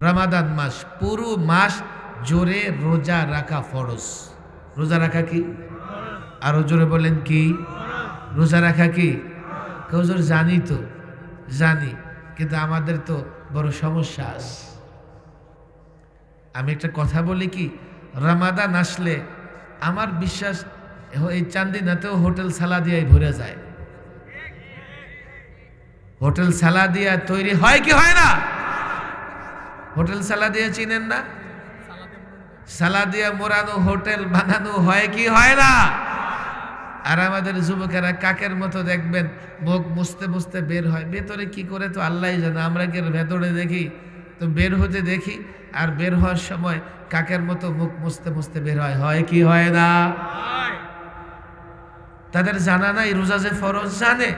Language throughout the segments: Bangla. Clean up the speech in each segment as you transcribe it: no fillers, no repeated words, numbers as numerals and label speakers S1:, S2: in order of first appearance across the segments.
S1: রমাদান মাস, পুরো মাস জোরে রোজা রাখা ফরজ। রোজা রাখা কি? আরো জোরে বলেন কি? রোজা রাখা কি? হুজুর জানি তো, জানি, কিন্তু আমাদের তো বড় সমস্যা আছে। আমি একটা কথা বলি কি, রমাদান আসলে আমার বিশ্বাস এই চান্দিনাতেও হোটেল সালাদিয়ায় ভরে যায়। হোটেল সালাদিয়া তৈরি হয় কি হয় না? হোটেল সালাদিয়া চিনেন না? সালাদিয়া মোড়ানো হোটেল বানানো হয় কি হয় না? আর আমাদের যুবকেরা কাকের মতো দেখবেন মুখ মুছতে মুছতে বের হয়, ভেতরে কি করে তো আল্লাহই জানে। আমরা কি ভেতরে দেখি? তো বের হতে দেখি, আর বের হওয়ার সময় কাকের মতো মুখ মুছতে মুছতে বের হয়। হয় কি হয় না? তাদের জানা নাই রোজা যে ফরজ, জানে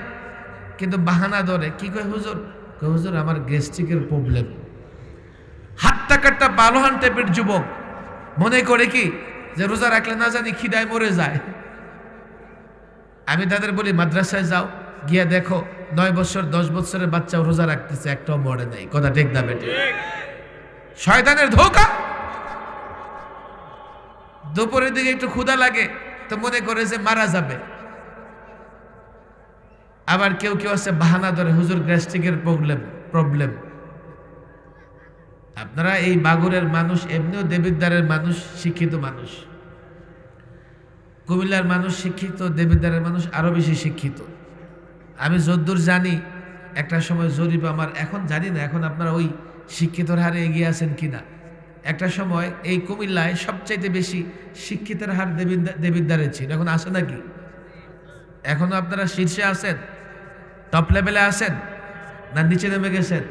S1: কিন্তু বাহানা ধরে। কি কয় হুজুর? কয় হুজুর আমার গ্যাস্ট্রিকের প্রবলেম। হাট্টা কাট্টা বালোহান টাইপের যুবক মনে করে কি যে রোজা রাখলে না জানি খিদায় মরে যায়। আমি তাদের বলি মাদ্রাসায় যাও, গিয়া দেখো 9 বছর 10 বছরের বাচ্চাও রোজা রাখতেছে, একটাও মরে নাই। কথা ঠিক না বেটে? শয়তানের ধোঁকা। দুপুরের দিকে একটু ক্ষুধা লাগে তো মনে করে যে মারা যাবে। আবার কেউ কেউ আছে বাহানা ধরে, হুজুর গ্যাস্ট্রিকের প্রবলেম। আপনারা এই বাগুরের মানুষ এমনিও দেবিদ্বারের মানুষ, শিক্ষিত মানুষ। কুমিল্লার মানুষ শিক্ষিত, দেবিদ্বারের মানুষ আরো বেশি শিক্ষিত। আমি যদ্দূর জানি, একটা সময় জরিপ আমার, এখন জানি না এখন আপনারা ওই শিক্ষিতর হারে এগিয়ে আছেন কিনা। একটা সময় এই কুমিল্লায় সবচাইতে বেশি শিক্ষিতের হার দেবিদ্বারের ছিল। এখন আসে নাকি? এখনো আপনারা শীর্ষে আছেন, টপ লেভেলে আছেন, না নিচে নেমে গেছেন?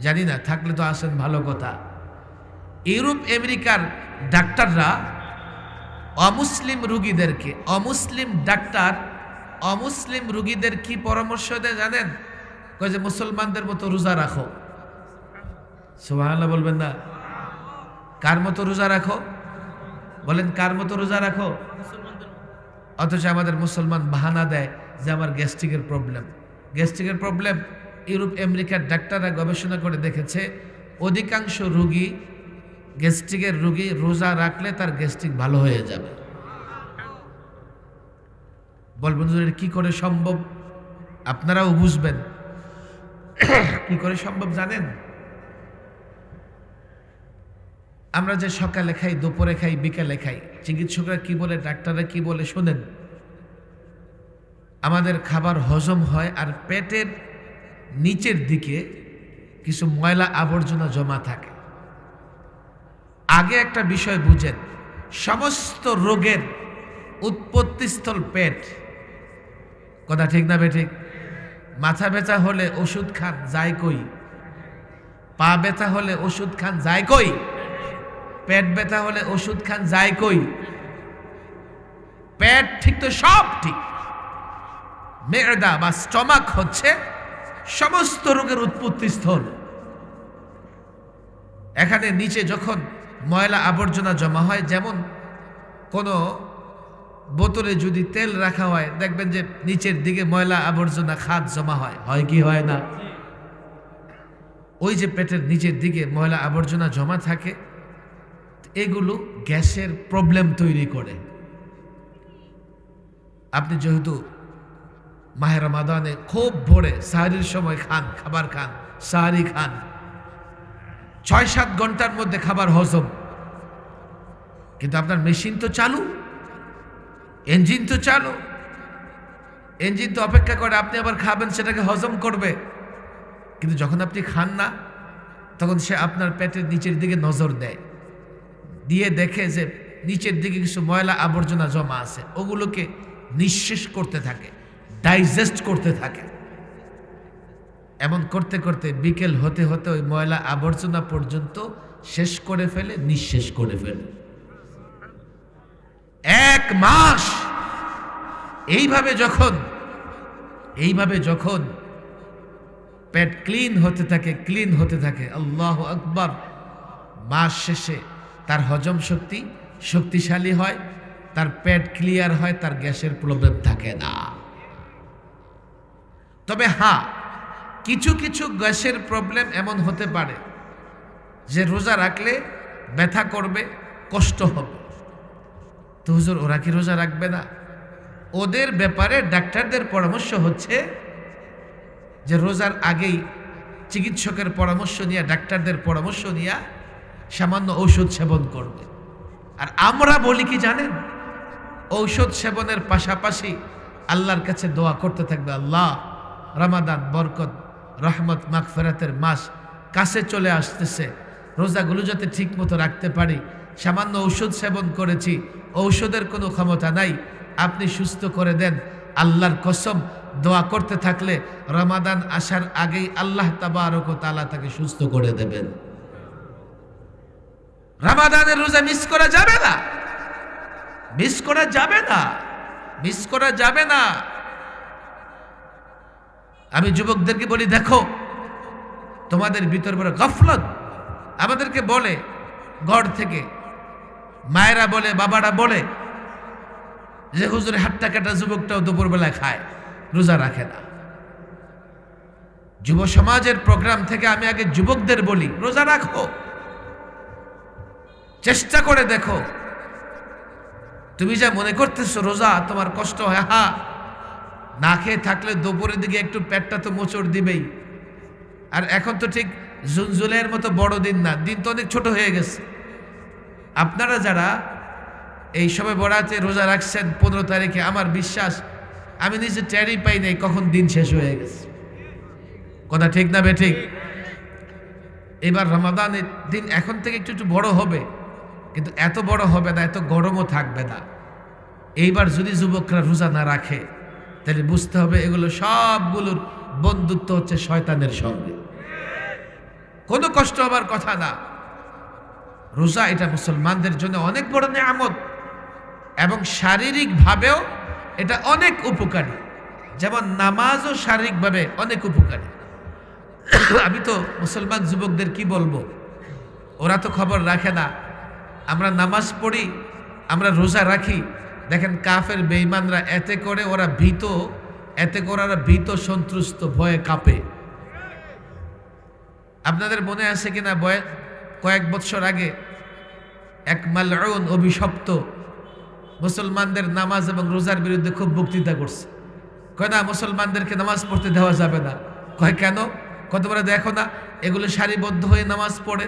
S1: জানি না, থাকলে তো আসেন, ভালো কথা। ইউরোপ আমেরিকার ডাক্তাররা অমুসলিম রুগীদেরকে, অমুসলিম ডাক্তার অমুসলিম রুগীদের কি পরামর্শ দেয় জানেন? কয় যে মুসলমানদের মতো রোজা রাখো। সুবহানাল্লাহ বলবেন না? কার মতো রোজা রাখো? বলেন কার মতো রোজা রাখো? অথচ আমাদের মুসলমান বাহানা দেয় যে আমার গ্যাস্ট্রিকের প্রবলেম। গ্যাস্ট্রিকের প্রবলেম, ইউরোপ আমেরিকার ডাক্তাররা গবেষণা করে দেখেছে অধিকাংশ রুগী, গ্যাস্ট্রিকের রুগী রোজা রাখলে তার গ্যাস্ট্রিক ভালো হয়ে যাবে। বলবেন যে কি করে সম্ভব? আপনারাও বুঝবেন কি করে সম্ভব জানেন? আমরা যে সকালে খাই, দুপুরে খাই, বিকালে খাই, চিকিৎসকরা কি বলে, ডাক্তাররা কি বলে শোনেন। আমাদের খাবার হজম হয় আর পেটের নিচের দিকে কিছু ময়লা আবর্জনা জমা থাকে। আগে একটা বিষয় বুঝেন, সমস্ত রোগের উৎপত্তিস্থল পেট। কথা ঠিক না বেঠিক? মাথা ব্যথা হলে ওষুধ খান, যায় কই? পা ব্যথা হলে ওষুধ খান, যায় কই? পেট ব্যথা হলে ওষুধ খান, যায় কই? পেট ঠিক তো সব ঠিক। মেদা বা স্টমাক হচ্ছে সমস্ত রোগের উৎপত্তিস্থল। এখানে নিচে যখন ময়লা আবর্জনা জমা হয়, যেমন কোনো বোতলে যদি তেল রাখা হয়, দেখবেন যে নিচের দিকে ময়লা আবর্জনা খাদ জমা হয়। হয় কি হয় না? ওই যে পেটের নিচের দিকে ময়লা আবর্জনা জমা থাকে, এগুলো গ্যাসের প্রবলেম তৈরি করে। আপনি যেহেতু মাহে রমাদানে খুব ভোরে সাহারির সময় খান, খাবার খান, সাহারি খান, 6-7 ঘন্টার মধ্যে খাবার হজম, কিন্তু আপনার মেশিন তো চালু, ইঞ্জিন তো চালু, ইঞ্জিন তো অপেক্ষা করে আপনি আবার খাবেন, সেটাকে হজম করবে। কিন্তু যখন আপনি খান না, তখন সে আপনার পেটের নিচের দিকে নজর দেয়, দিয়ে দেখে যে নিচের দিকে কিছু ময়লা আবর্জনা জমা আছে, ওগুলোকে নিঃশেষ করতে থাকে, ডাইজেস্ট করতে থাকে। এমন করতে করতে বিকেল হতে হতে ওই ময়লা আবর্জনা পর্যন্ত শেষ করে ফেলে, নিঃশেষ করে ফেলে। 1 মাস এইভাবে যখন পেট ক্লিন হতে থাকে, আল্লাহু আকবার, মাস শেষে তার হজম শক্তি শক্তিশালী হয়, তার পেট ক্লিয়ার হয়, তার গ্যাসের প্রবলেম থাকে না। তবে হ্যাঁ, কিছু কিছু গ্যাসের প্রবলেম এমন হতে পারে যে রোজা রাখলে ব্যথা করবে, কষ্ট হবে। তো হুজুর ওরা কি রোজা রাখবে না? ওদের ব্যাপারে ডাক্তারদের পরামর্শ হচ্ছে যে রোজার আগেই চিকিৎসকের পরামর্শ নিয়ে, ডাক্তারদের পরামর্শ নিয়ে সামান্য ঔষধ সেবন করবে। আর আমরা বলি কি জানেন, ঔষধ সেবনের পাশাপাশি আল্লাহর কাছে দোয়া করতে থাকবে, আল্লাহ রমাদান বরকত রহমত মাগফিরাতের মাস কাছে চলে আসতেছে, রোজাগুলো যাতে ঠিক মতো রাখতে পারি। সামান্য ঔষধ সেবন করেছি, ঔষধের কোনো ক্ষমতা নাই, আপনি সুস্থ করে দেন। আল্লাহর কসম, দোয়া করতে থাকলে রমাদান আসার আগেই আল্লাহ তাবারক ওয়া তাআলা তাকে সুস্থ করে দেবেন। রমাদানের রোজা মিস করা যাবে না, মিস করা যাবে না, মিস করা যাবে না। আমি যুবকদেরকে বলি, দেখো তোমাদের ভিতর বড় গফলত। আমাদেরকে বলে ঘর থেকে মায়েরা বলে, বাবারা বলে যে হুজুর হাট্টা কাটা যুবকটাও দুপুরবেলা খায়, রোজা রাখে না। যুব সমাজের প্রোগ্রাম থেকে আমি আগে যুবকদের বলি, রোজা রাখো, চেষ্টা করে দেখো। তুমি যা মনে করতেছো রোজা তোমার কষ্ট হয়, হ্যাঁ না খেয়ে থাকলে দুপুরের দিকে একটু পেটটা তো মোচড় দিবেই। আর এখন তো ঠিক জুন জুলাইয়ের মতো বড় দিন না, দিন তো অনেক ছোট হয়ে গেছে। আপনারা যারা এই সময় বরাতে রোজা রাখছেন 15 তারিখে, আমার বিশ্বাস আমি নিজে টেরই পাই নাই কখন দিন শেষ হয়ে গেছে। কথা ঠিক না বেঠিক? এবার রমাদানের দিন এখন থেকে একটু একটু বড় হবে, কিন্তু এত বড় হবে না, এত গরমও থাকবে না। এইবার যদি যুবকরা রোজা না রাখে তাহলে বুঝতে হবে এগুলো সবগুলোর বন্ধুত্ব হচ্ছে শয়তানের সঙ্গে। কোনো কষ্ট হবার কথা না। রোজা এটা মুসলমানদের জন্য অনেক বড় নিয়ামত এবং শারীরিকভাবেও এটা অনেক উপকারী। যেমন নামাজও শারীরিকভাবে অনেক উপকারী। আমি তো মুসলমান যুবকদের কি বলবো, ওরা তো খবর রাখে না। আমরা নামাজ পড়ি, আমরা রোজা রাখি, দেখেন কাফের বেঈমানরা এতে করে ওরা ভীত, এতে করে ওরা ভীত সন্ত্রস্ত, ভয়ে কাঁপে। আপনাদের মনে আছে কিনা, কয়েক বছর আগে এক মালউন অভিশপ্ত মুসলমানদের নামাজ এবং রোজার বিরুদ্ধে খুব বক্তৃতা করছে। কয় না মুসলমানদেরকে নামাজ পড়তে দেওয়া যাবে না। কয় কেন? কতবার দেখো না এগুলো সারিবদ্ধ হয়ে নামাজ পড়ে,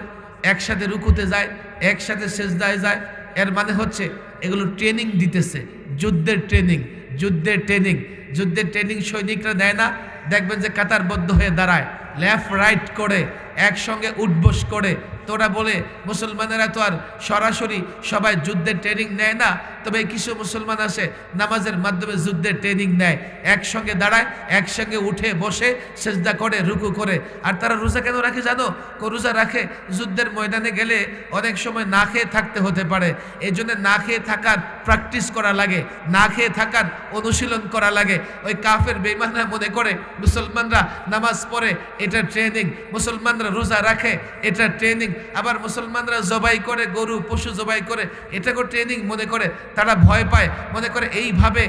S1: একসাথে রুকুতে যায়, একসাথে সেজদায় যায়। এর মানে হচ্ছে এগুলো ট্রেনিং দিতেছে, যুদ্ধের ট্রেনিং, যুদ্ধের ট্রেনিং। যুদ্ধের ট্রেনিং সৈনিকরা দেয় না, দেখবেন যে কাতারবদ্ধ হয়ে দাঁড়ায়, লেফট রাইট করে একসঙ্গে উঠবোস করে। তোরা বলে মুসলমানেরা তো আর সরাসরি সবাই যুদ্ধের ট্রেনিং নেয় না, তবে কিছু মুসলমান আছে নামাজের মাধ্যমে যুদ্ধের ট্রেনিং নেয়, একসঙ্গে দাঁড়ায়, একসঙ্গে উঠে বসে সেজদা করে, রুকু করে। আর তারা রোজা কেন রাখে জানো? রোজা রাখে যুদ্ধের ময়দানে গেলে অনেক সময় না খেয়ে থাকতে হতে পারে, এই জন্য না খেয়ে থাকার প্র্যাকটিস করা লাগে, না খেয়ে থাকার অনুশীলন করা লাগে। ওই কাফের বেঈমানরা মনে করে মুসলমানরা নামাজ পড়ে, এটা ট্রেনিং। মুসলমানরা রোজা রাখে, এটা ট্রেনিং। আবার মুসলমানরা জবাই করে, গরু পশু জবাই করে, এটাকেও ট্রেনিং মনে করে। তারা ভয় পায়, মনে করে এইভাবে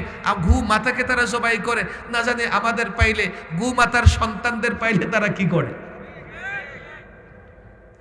S1: গু মাতাকে তারা জবাই করে, না জানে আমাদের পাইলে, গু মাতার সন্তানদের পাইলে তারা কি করে।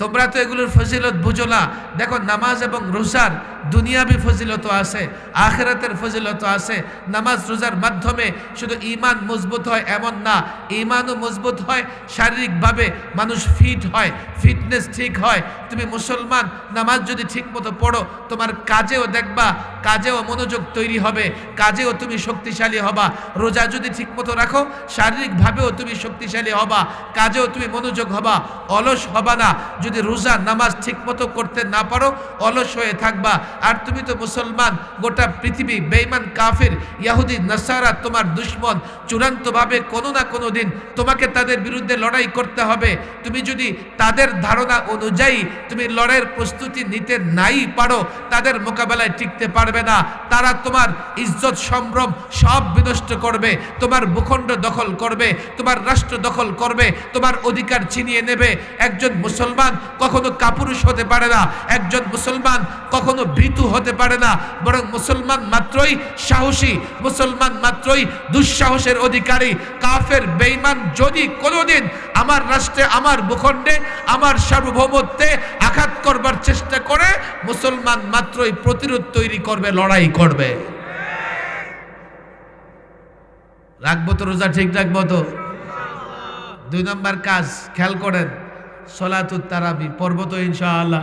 S1: তোমরা তো এগুলোর ফজিলত বুঝো না। দেখো নামাজ এবং রোজার দুনিয়াবি ফজিলত আছে, আখিরাতের ফজিলত আছে। নামাজ রোজার মাধ্যমে শুধু ঈমান মজবুত হয় এমন না, ঈমানও মজবুত হয়, শারীরিকভাবে মানুষ ফিট হয়, ফিটনেস ঠিক হয়। তুমি মুসলমান নামাজ যদি ঠিক মতো পড়ো, তোমার কাজেও দেখবা, কাজেও মনোযোগ তৈরি হবে, কাজেও তুমি শক্তিশালী হবা। রোজা যদি ঠিক মতো রাখো, শারীরিকভাবেও তুমি শক্তিশালী হবা, কাজেও তুমি মনোযোগ হবা, অলস হবা না। যদি রোজা নামাজ ঠিক মতো করতে না পারো, অলস হয়ে থাকবা। আর তুমি তো মুসলমান, গোটা পৃথিবী বেঈমান কাফির ইহুদি নাসারা তোমার দুশমন। চূড়ান্তভাবে কোনো না কোনো দিন তোমাকে তাদের বিরুদ্ধে লড়াই করতে হবে। তুমি যদি তাদের ধারণা অনুযায়ী তুমি লড়াইয়ের প্রস্তুতি নিতে নাই পারো, তাদের মোকাবেলায় টিকতে পারবে না। তারা তোমার ইজ্জত সম্ভ্রম সব বিনষ্ট করবে, তোমার ভূখণ্ড দখল করবে, তোমার রাষ্ট্র দখল করবে, তোমার অধিকার ছিনিয়ে নেবে। একজন মুসলমান কখনো কাপুরুষ হতে পারে না, একজন মুসলমান কখনো ভীতু হতে পারে না, বরং মুসলমান মাত্রই সাহসী, মুসলমান মাত্রই দুঃসাহসের অধিকারী। কাফের বেঈমান যদি কোনোদিন আমার রাষ্ট্রে, আমার ভূখণ্ডে, আমার সার্বভৌমত্বে করে মুসলমান মাত্রই প্রতিরোধ তৈরি করবে, লড়াই করবে। রাখবো তো রোজা, ঠিক রাখবো তো? 2 নম্বর কাজ খেয়াল করেন, সলাতুত তারাবি পড়বো তো ইনশাআল্লাহ?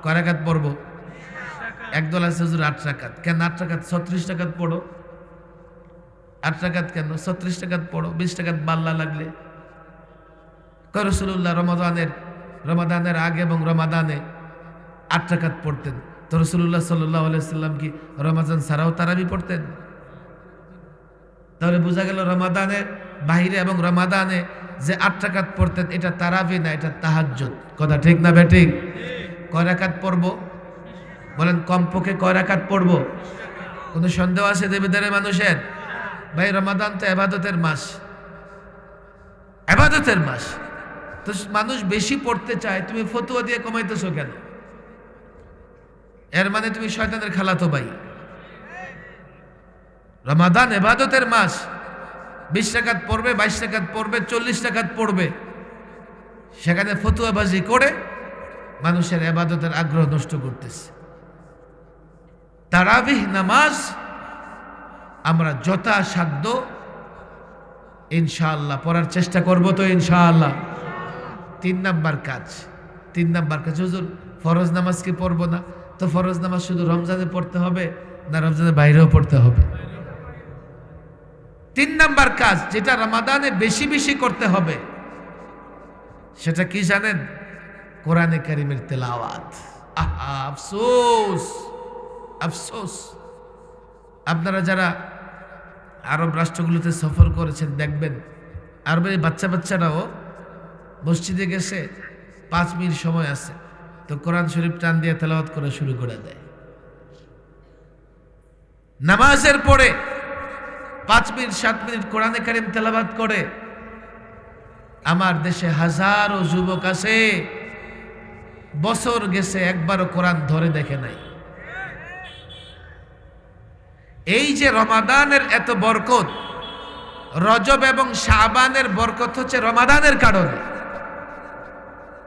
S1: কয় রাকাত পড়বো? একদল আছে হুজুর 8 রাকাত। কেন 8 রাকাত? 36 রাকাত পড়ো। 8 রাকাত কেন? 36 রাকাত পড়ো, 20 রাকাত বাল্লা লাগলে। রাসূলুল্লাহ রমাদানের আগে এবং রমাদানে 8 রাকাত পড়তেন। তো রাসূলুল্লাহ সাল্লাল্লাহু আলাইহি সাল্লাম কি রমাদান ছাড়াও তারাবি পড়তেন? তাহলে বোঝা গেল রমাদানে বাহিরে এবং রমাদানে যে 8 রাকাত পড়তেন এটা তারাবি না, এটা তাহাজ্জুদ। কথা ঠিক না বেঠিক? কয় রাকাত পড়বো বলেন? কমপক্ষে কয় রাকাত পড়বো? কোনো সন্দেহ আছে দেবীদারের মানুষের? ভাই রমাদান তো ইবাদতের মাস, ইবাদতের মাস। তো মানুষ বেশি পড়তে চায়, তুমি ফতোয়া দিয়ে কমাইতেছো কেন? এর মানে তুমি শয়তানের খালাতো ভাই। রমাদান ইবাদতের মাস, 20 রাকাত পড়বে, 22 রাকাত পড়বে, 40 রাকাত পড়বে, সেখানে ফতোয়াবাজি করে মানুষের ইবাদতের আগ্রহ নষ্ট করতেছে। তারাবিহ নামাজ আমরা যথাসাধ্য ইনশাআল্লাহ পড়ার চেষ্টা করব তো ইনশাআল্লাহ। 3 নাম্বার কাজ, হুজুর ফরজ নামাজ কি পড়বো না? তো ফরজ নামাজ শুধু রমজানে পড়তে হবে না রমজানের বাইরেও পড়তে হবে? 3 নাম্বার কাজ যেটা রমাদানে বেশি বেশি করতে হবে সেটা কি জানেন? কোরআনে কারীমের তেলাওয়াত। আহা আফসোস, আফসোস। আপনারা যারা আরব রাষ্ট্রগুলোতে সফর করেছেন দেখবেন আরবের বাচ্চারাও মসজিদে গেছে, 5 মিনিট সময় আছে তো কোরআন শরীফ টান দিয়ে তেলাওয়াত করা শুরু করে দেয়। নামাজের পরে 5 মিনিট 7 মিনিট কোরআনে কারীম তেলাওয়াত করে। আমার দেশে হাজারো যুবক আছে বছর গেছে একবারও কোরআন ধরে দেখে নাই। এই যে রমাদানের এত বরকত, রজব এবং শাবানের বরকত হচ্ছে রমাদানের কারণে।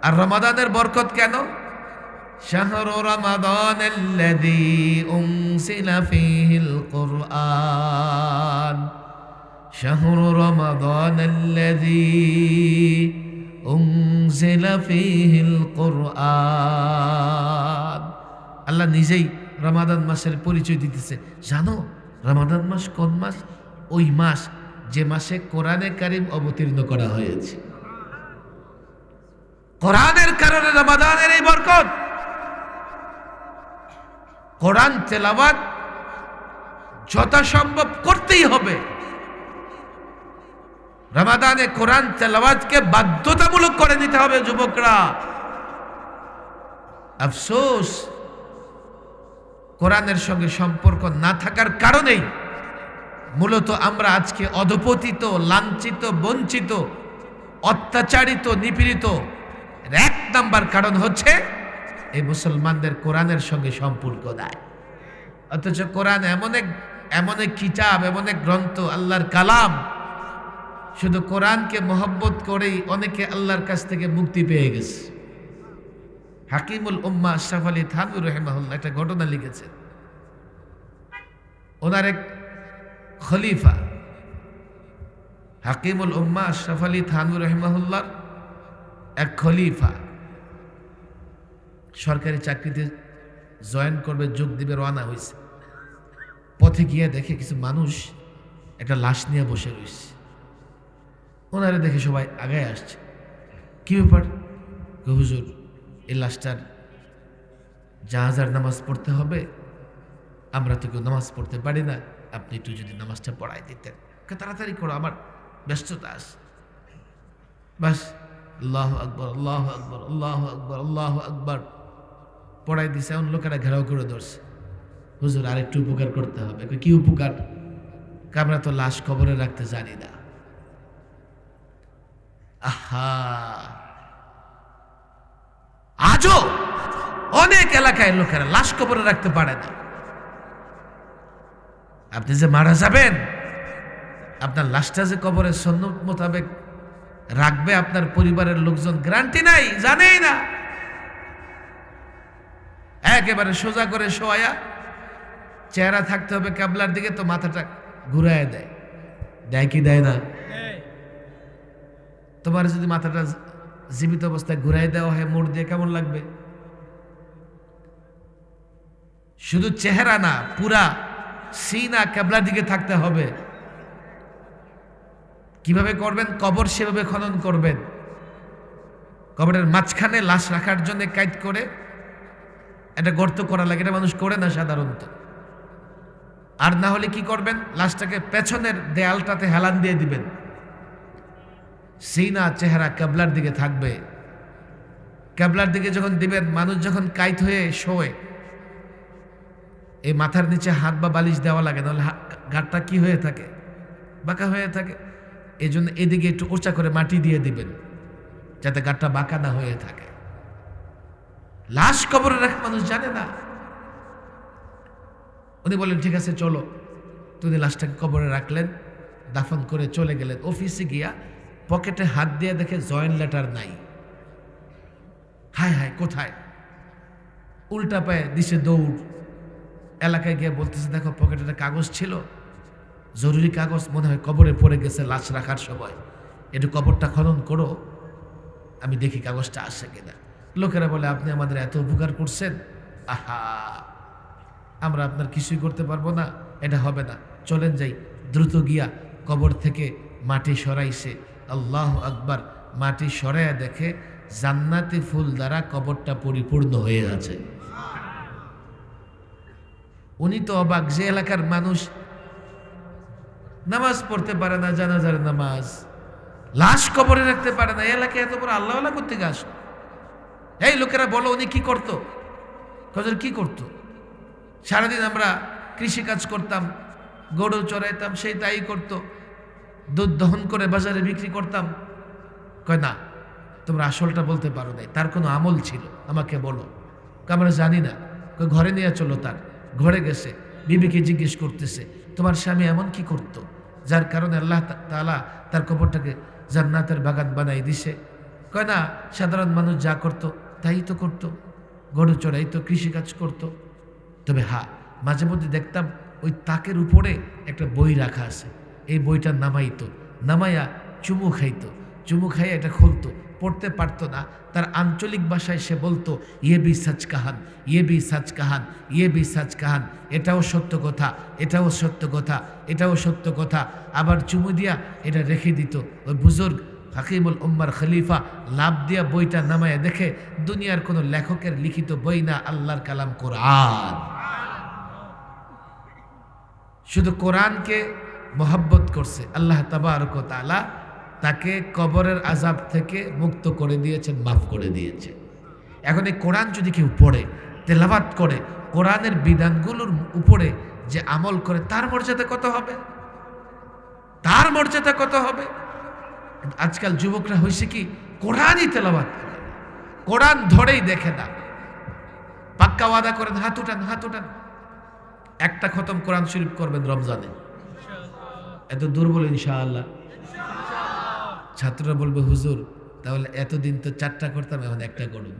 S1: আর রমাদানের বরকত কেন? শাহরু রমাদানাল্লাযী উনজিলা ফীহিল কুরআন, শাহরু রমাদানাল্লাযী উনজিলা ফীহিল কুরআন। আল্লাহ নিজেই রমাদান মাসের পরিচয় দিতেছে। জানো রমাদান মাস কোন মাস? ওই মাস যে মাসে কোরআনে কারীম অবতীর্ণ করা হয়েছে। কোরআনের কারণে রমাদানের এই বরকত। কোরআন তেলাওয়াত যথাসম্ভব করতেই হবে। রমাদানে কোরআন তেলাওয়াতকে বাধ্যতামূলক করে দিতে হবে যুবকরা। আফসোস কোরআনের সঙ্গে সম্পর্ক না থাকার কারণেই মূলত আমরা আজকে অধপতিত, লাঞ্ছিত, বঞ্চিত, অত্যাচারিত, নিপীড়িত। 1 নাম্বার কারণ হচ্ছে এই মুসলমানদের কোরআনের সঙ্গে সম্পর্ক নাই। অথচ কোরআন এমন এক কিতাব, এমন এক গ্রন্থ, আল্লাহর কালাম। শুধু কোরআনকে মহব্বত করেই অনেকে আল্লাহর কাছ থেকে মুক্তি পেয়ে গেছে। হাকিমুল উম্মাহ আশরাফ আলী থানভী রাহিমাহুল্লাহ একটা ঘটনা লিখেছেন। ওনার এক খলিফা, হাকিমুল উম্মাহ আশরাফ আলী থানভী রাহিমাহুল্লাহ এক খলিফা সরকারি চাকরিতে জয়েন করবে, যোগ দিবে, রওনা হয়েছে। পথে গিয়ে দেখে কিছু মানুষ একটা লাশ নিয়ে বসে রয়েছে। ওনারে দেখে সবাই আগায় আসছে। কি ব্যাপার? হুজুর এই লাশটার জানাজার নামাজ পড়তে হবে, আমরা তো কেউ নামাজ পড়তে পারি না, আপনি একটু যদি নামাজটা পড়াই দিতেন। তাড়াতাড়ি করো, আমার ব্যস্ততা আছে। বাস আল্লাহু আকবার, আল্লাহু আকবার, আল্লাহু আকবার, আল্লাহু আকবার পড়াই দিছে। এমন লোকেরা ঘেরাও করে ধরছে। হুজুর আরেকটু উপকার করতে হবে। কি উপকার? আমরা তো লাশ কবরে রাখতে জানি না। আহা, আজও অনেক এলাকায় লোকেরা লাশ কবরে রাখতে পারে না। আপনি যে মারা যাবেন, আপনার লাশটা যে কবরের সুন্নত মোতাবেক রাখবে আপনার পরিবারের লোকজন, গ্যারান্টি নাই, জানেই না। একেবারে সোজা করে শোয়া, চেহারা থাকতে হবে কেবলার দিকে, তো মাথাটা ঘুরায় দেয়। দেয় কি দেয় না? তোমার যদি মাথাটা জীবিত অবস্থায় ঘুরাই দেওয়া হয় মোড় দিয়ে, কেমন লাগবে? শুধু চেহারা না, পুরা সিনা কেবলার দিকে থাকতে হবে। কিভাবে করবেন? কবর সেভাবে খনন করবেন। কবরের মাঝখানে লাশ রাখার জন্য কাইট করে একটা গর্ত করা লাগে, এটা মানুষ করে না সাধারণত। আর না হলে কি করবেন? লাশটাকে পেছনের দেয়ালটাতে হেলান দিয়ে দিবেন, সিনা চেহারা কেবলার দিকে থাকবে। কেবলার দিকে যখন দিবেন, মানুষ যখন কাইত হয়ে শোয়, এই মাথার নিচে হাত বা বালিশ দেওয়া লাগে, নাহলে ঘাটটা কি হয়ে থাকে? বাঁকা হয়ে থাকে। এই জন্য এদিকে একটু উঁচা করে মাটি দিয়ে দিবেন, যাতে ঘাটটা বাঁকা না হয়ে থাকে। লাশ কবরে রাখা মানুষ জানে না। উনি বলেন ঠিক আছে চলো, তুমি লাশটাকে কবরে রাখলেন, দাফন করে চলে গেলেন। অফিসে গিয়া পকেটে হাত দিয়ে দেখে জয়েন্ট লেটার নাই। হায় হায়, কোথায়? উল্টা পায়ে দিছে দৌড়। এলাকায় গিয়ে বলতেছে দেখো পকেটে একটা কাগজ ছিল, জরুরি কাগজ, মনে হয় কবরে পড়ে গেছে লাশ রাখার সময়, একটু কবরটা খনন করো, আমি দেখি কাগজটা আসে কিনা। লোকেরা বলে আপনি আমাদের এত উপকার করছেন, আহা আমরা আপনার কিছুই করতে পারবো না, এটা হবে না, চলেন যাই। দ্রুত গিয়া কবর থেকে মাটি সরাইছে। আল্লাহ আকবার। মাটি সরাইয়া দেখে জান্নাতি ফুল দ্বারা কবরটা পরিপূর্ণ হয়ে আছে। উনি তো অবাক, যে এলাকার মানুষ নামাজ পড়তে পারে না, জানাজার নামাজ, লাশ কবরে রাখতে পারে না, এলাকায় এত বড় আল্লাহ করতে গাছ। এই লোকেরা বলো উনি কি করতো? কজন কি করতো? সারাদিন আমরা কৃষি কাজ করতাম, গরু চড়াইতাম, সেই তাই করতো, দুধ দহন করে বাজারে বিক্রি করতাম। কয় না, তোমরা আসলটা বলতে পারো নাই, তার কোনো আমল ছিল, আমাকে বলো। আমরা জানি না। কই ঘরে নিয়ে চলো। তার ঘরে গেছে, বিবিকে জিজ্ঞেস করতেছে তোমার স্বামী এমন কি করত যার কারণে আল্লাহ তাআলা তার কবরটাকে জান্নাতের বাগান বানাই দিছে? কয় না, সাধারণ মানুষ যা করত তাই তো করত, গরু চড়াইতো, কৃষিকাজ করত। তবে হ্যাঁ, মাঝে মধ্যে দেখতাম ওই তাকের উপরে একটা বই রাখা আছে, এই বইটা নামাইতো, নামাইয়া চুমু খাইতো, চুমু খাইয়া এটা খুলতো, পড়তে পারতো না, তার আঞ্চলিক ভাষায় সে বলতো ইয়ে বি সচ কাহান, ইয়ে বি সচ কাহান, ইয়ে বি সচ কাহান, এটাও সত্য কথা, এটাও সত্য কথা, এটাও সত্য কথা। আবার চুমু দিয়া এটা রেখে দিত। ওই বুজুর্গ হাকিমুল উম্মার খলিফা লাভ দিয়া বইটা নামায়া দেখে দুনিয়ার কোনো লেখকের লিখিত বই না, আল্লাহর কালাম কোরআন। শুধু কোরআনকে মোহাব্বত করছে, আল্লাহ তাবারক ওয়া তাআলা তাকে কবরের আযাব থেকে মুক্ত করে দিয়েছেন, মাফ করে দিয়েছে। এখন এই কোরআন যদি কেউ পড়ে, তেলাওয়াত করে, কোরআনের বিধানগুলোর উপরে যে আমল করে, তার মর্যাদা কত হবে, তার মর্যাদা কত হবে। আজকাল যুবকরা হয়েছে কি, কোরআনই তেলাওয়াত করে, কোরআন ধরেই দেখে না। পাক্কা ওয়াদা করেন, হাত উঠান, হাত উঠান, একটা খতম কোরআন শরীফ করবেন রমজানে। এত দুর্বল ইনশাআল্লাহ। ছাত্ররা বলবে হুজুর তাহলে এতদিন তো 4টা করতাম, এখন একটা করুন,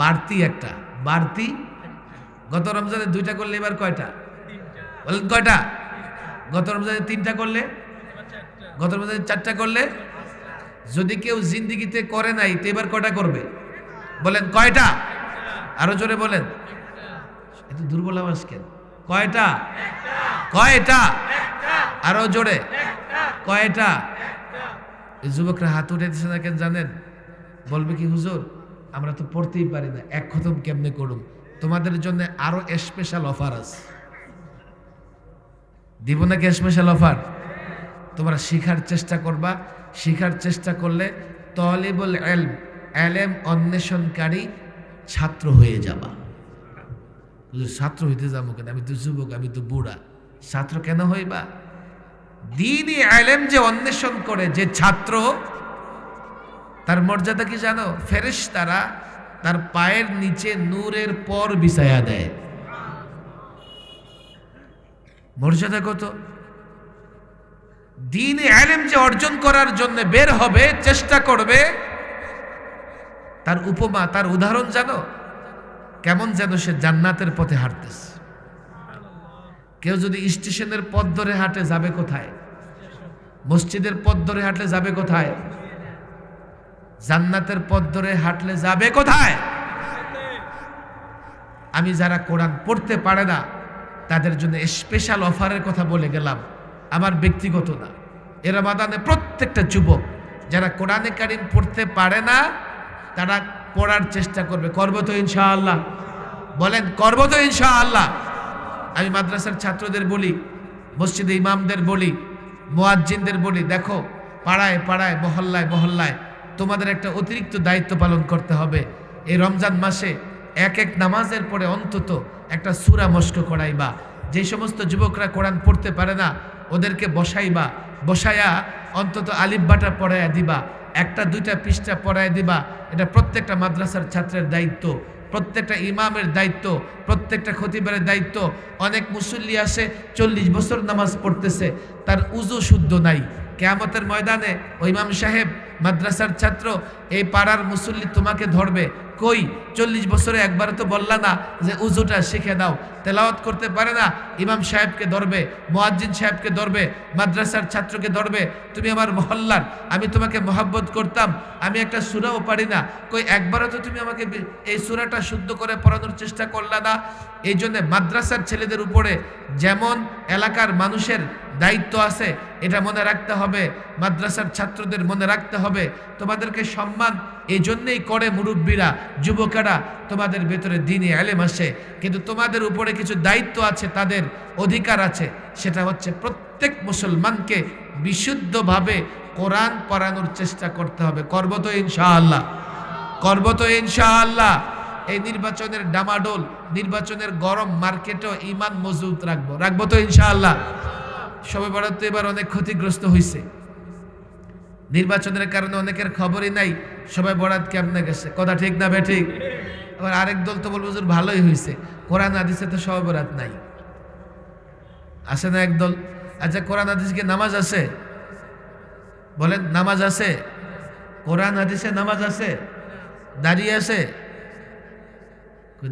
S1: বাড়তি একটা, বাড়তি। গত রমজানে 2টা করলে এবার কয়টা বলেন? কয়টা? গত রমজানে 3টা করলে, গত রমজানে 4টা করলে, যদি কেউ জিন্দিগিতে করে নাই তো এবার কয়টা করবে বলেন? কয়টা? আরো জোরে বলেন। এত দুর্বল আওয়াজ কেন? কয়টা? কয়টা? আরো জোরে, কয়টা? এই যুবকরা হাত উঠাইতেছে না কেন জানেন? বলবে কি হুজুর আমরা তো পড়তেই পারি না, এক খতম কেমনে করুম? তোমাদের জন্য আরো স্পেশাল অফার আছে, দিব নাকি স্পেশাল অফার? তোমরা শিখার চেষ্টা করবা, শিখার চেষ্টা করলে তালিবুল ইলম, ইলম অন্বেষণকারী ছাত্র হয়ে যাবা। ছাত্র হইতে যাবো কেন? আমি তো যুবক, আমি তো বুড়া, ছাত্র কেন হইবা? দ্বীনি ইলম যে অন্বেষণ করে, যে ছাত্র, তার মর্যাদা কি জানো? ফেরেশতারা তার পায়ের নিচে নূরের পর বিছায়া দেয়। মর্যাদা কত! দ্বীনি ইলম যে অর্জন করার জন্য বের হবে, চেষ্টা করবে, তার উপমা, তার উদাহরণ জানো? কেমন যেন সে জান্নাতের পথে হাঁটতেছে। কেউ যদি স্টেশনের পথ ধরে হাঁটে যাবে কোথায়? মসজিদের পথ ধরে হাঁটলে যাবে কোথায়? জান্নাতের পথ ধরে হাঁটলে যাবে কোথায়? আমি যারা কোরআন পড়তে পারে না তাদের জন্য স্পেশাল অফারের কথা বলে গেলাম, আমার ব্যক্তিগত না। এ রমাদানে প্রত্যেকটা যুবক যারা কোরআনে কারিম পড়তে পারে না তারা পড়ার চেষ্টা করবে। করবো তো ইনশাআল্লাহ? বলেন করবো তো ইনশাআল্লাহ? আমি মাদ্রাসার ছাত্রদের বলি, মসজিদে ইমামদের বলি, মুয়াজ্জিনদের বলি, দেখো পাড়ায় পাড়ায় মহল্লায় মহল্লায় তোমাদের একটা অতিরিক্ত দায়িত্ব পালন করতে হবে। এই রমজান মাসে এক এক নামাজের পরে অন্তত একটা সূরা মস্ক করাইবা। যে সমস্ত যুবকরা কোরআন পড়তে পারে না ওদেরকে বসাইবা, বসায়া অন্তত আলিফ বাটা পড়াইয়া দিবা, একটা দুইটা পৃষ্ঠা পড়াইয়া দিবা। এটা প্রত্যেকটা মাদ্রাসার ছাত্রের দায়িত্ব, প্রত্যেকটা ইমামের দায়িত্ব, প্রত্যেকটা খতিবের দায়িত্ব। অনেক মুসল্লি আসে 40 বছর নামাজ পড়তেছে, তার উজু শুদ্ধ নাই। কিয়ামতের ময়দানে ওই ইমাম সাহেব মাদ্রাসার ছাত্র এই পাড়ার মুসল্লি তোমাকে ধরবে, কই 40 বছরে একবার তো বললা না যে উজুটা শিখে দাও। তেলাওয়াত করতে পারে না, ইমাম সাহেবকে ধরবে, মুয়াজ্জিন সাহেবকে ধরবে, মাদ্রাসার ছাত্রকে ধরবে, তুমি আমার মহল্লার, আমি তোমাকে মহব্বত করতাম, আমি একটা সূরাও পারি না, কই একবারও তো তুমি আমাকে এই সূরাটা শুদ্ধ করে পড়ানোর চেষ্টা করলা না। এই জন্য মাদ্রাসার ছেলেদের উপরে যেমন এলাকার মানুষের দায়িত্ব আছে এটা মনে রাখতে হবে, মাদ্রাসার ছাত্রদের মনে রাখতে হবে। তোমাদেরকে সম্মান এই জন্যেই করে মুরব্বীরা, যুবকেরা, তোমাদের ভেতরে দ্বীনি ইলম আসে, কিন্তু তোমাদের উপরে কিছু দায়িত্ব আছে, তাদের অধিকার আছে। সেটা হচ্ছে প্রত্যেক মুসলমানকে বিশুদ্ধভাবে কোরআন পড়ানোর চেষ্টা করতে হবে। করব তো ইনশাআল্লাহ? করব তো ইনশাআল্লাহ? এই নির্বাচনের ডামাডোল, নির্বাচনের গরম মার্কেটও ঈমান মজবুত রাখবো, রাখবো তো ইনশাআল্লাহ? সবে বরাত তো এবার অনেক ক্ষতিগ্রস্ত হয়েছে, নির্বাচনের কারণে অনেকের খবরই নাই সবাই বরাত কেমনে গেছে। কথা ঠিক না বেঠিক? আবার আরেক দল তো বলবো হুজুর ভালোই হয়েছে, কোরআন হাদিসে তো সবে বরাত নাই। আছে না একদল? আচ্ছা কোরআন হাদিসে কি নামাজ আছে? বলেন নামাজ আছে? কোরআন হাদিসে নামাজ আছে? দাঁড়িয়ে আছে?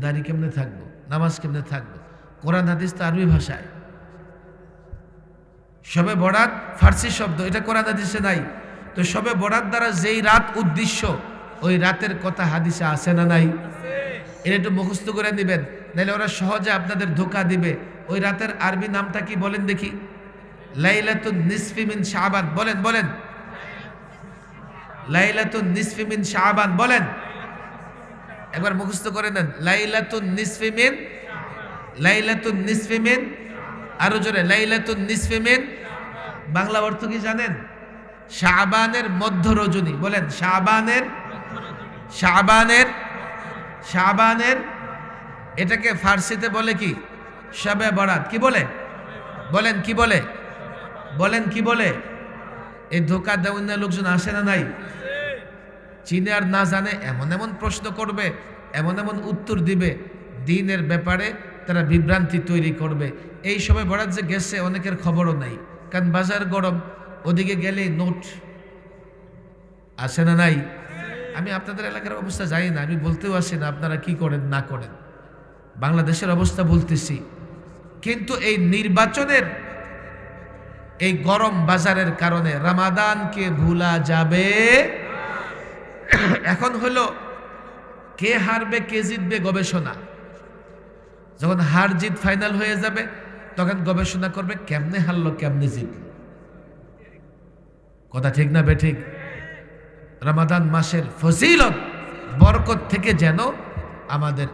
S1: দাঁড়িয়ে কেমনে থাকবো, নামাজ কেমনে থাকবো? কোরআন হাদিস তো আরবি ভাষায়। শবে বরাত ফার্সি শব্দ, এটা কোরআন হাদিসে নাই। তো শবে বরাত দ্বারা যেই রাত উদ্দেশ্য, ওই রাতের কথা হাদিসে আছে না নাই? এটা একটু মুখস্থ করে নেবেন, নাহলে ওরা সহজে আপনাদের ধোঁকা দিবে। ওই রাতের আরবি নামটা কি বলেন দেখি? লাইলাতুন নিসফি মিন শাবান। বলেন বলেন, লাইলাতুন নিসফি মিন শাবান বলেন, একবার মুখস্থ করে নেন। লাইলাতুন নিসফি মিন, লাইলাতুন নিসফি মিন, আরো জোরে, লাইলাতুন নিসফি মিন। বাংলা অর্থ কি জানেন? শাবানের মধ্য রজনী। বলেন শাবানের, শাবানের, শাবানের। এটাকে ফার্সিতে বলে কি? শবে বরাত। কি বলে? বলেন কি বলে? বলেন কি বলে? এই ধোকা দেওয়া লোকজন আসে না নাই? চিনে আর না জানে এমন এমন প্রশ্ন করবে, এমন এমন উত্তর দিবে, দ্বীনের ব্যাপারে তারা বিভ্রান্তি তৈরি করবে। এই সময় বরাত যে গেছে অনেকের খবরও নাই, কারণ বাজার গরম, ওদিকে গেলে নোট। আসে না নাই? আমি আপনাদের এলাকার অবস্থা জানি না, আমি বলতেও আসি না আপনারা কি করেন না করেন, বাংলাদেশের অবস্থা বলতেছি। কিন্তু এই নির্বাচনের এই গরম বাজারের কারণে রমাদানকে ভুলা যাবে। এখন হলো কে হারবে কে জিতবে গবেষণা। যখন হার জিত ফাইনাল হয়ে যাবে তখন গবেষণা করবে কেমনে হারলো কেমনে জিতলো। কথা ঠিক না বেঠিক? রমাদান মাসের ফজিলত বরকত থেকে যেন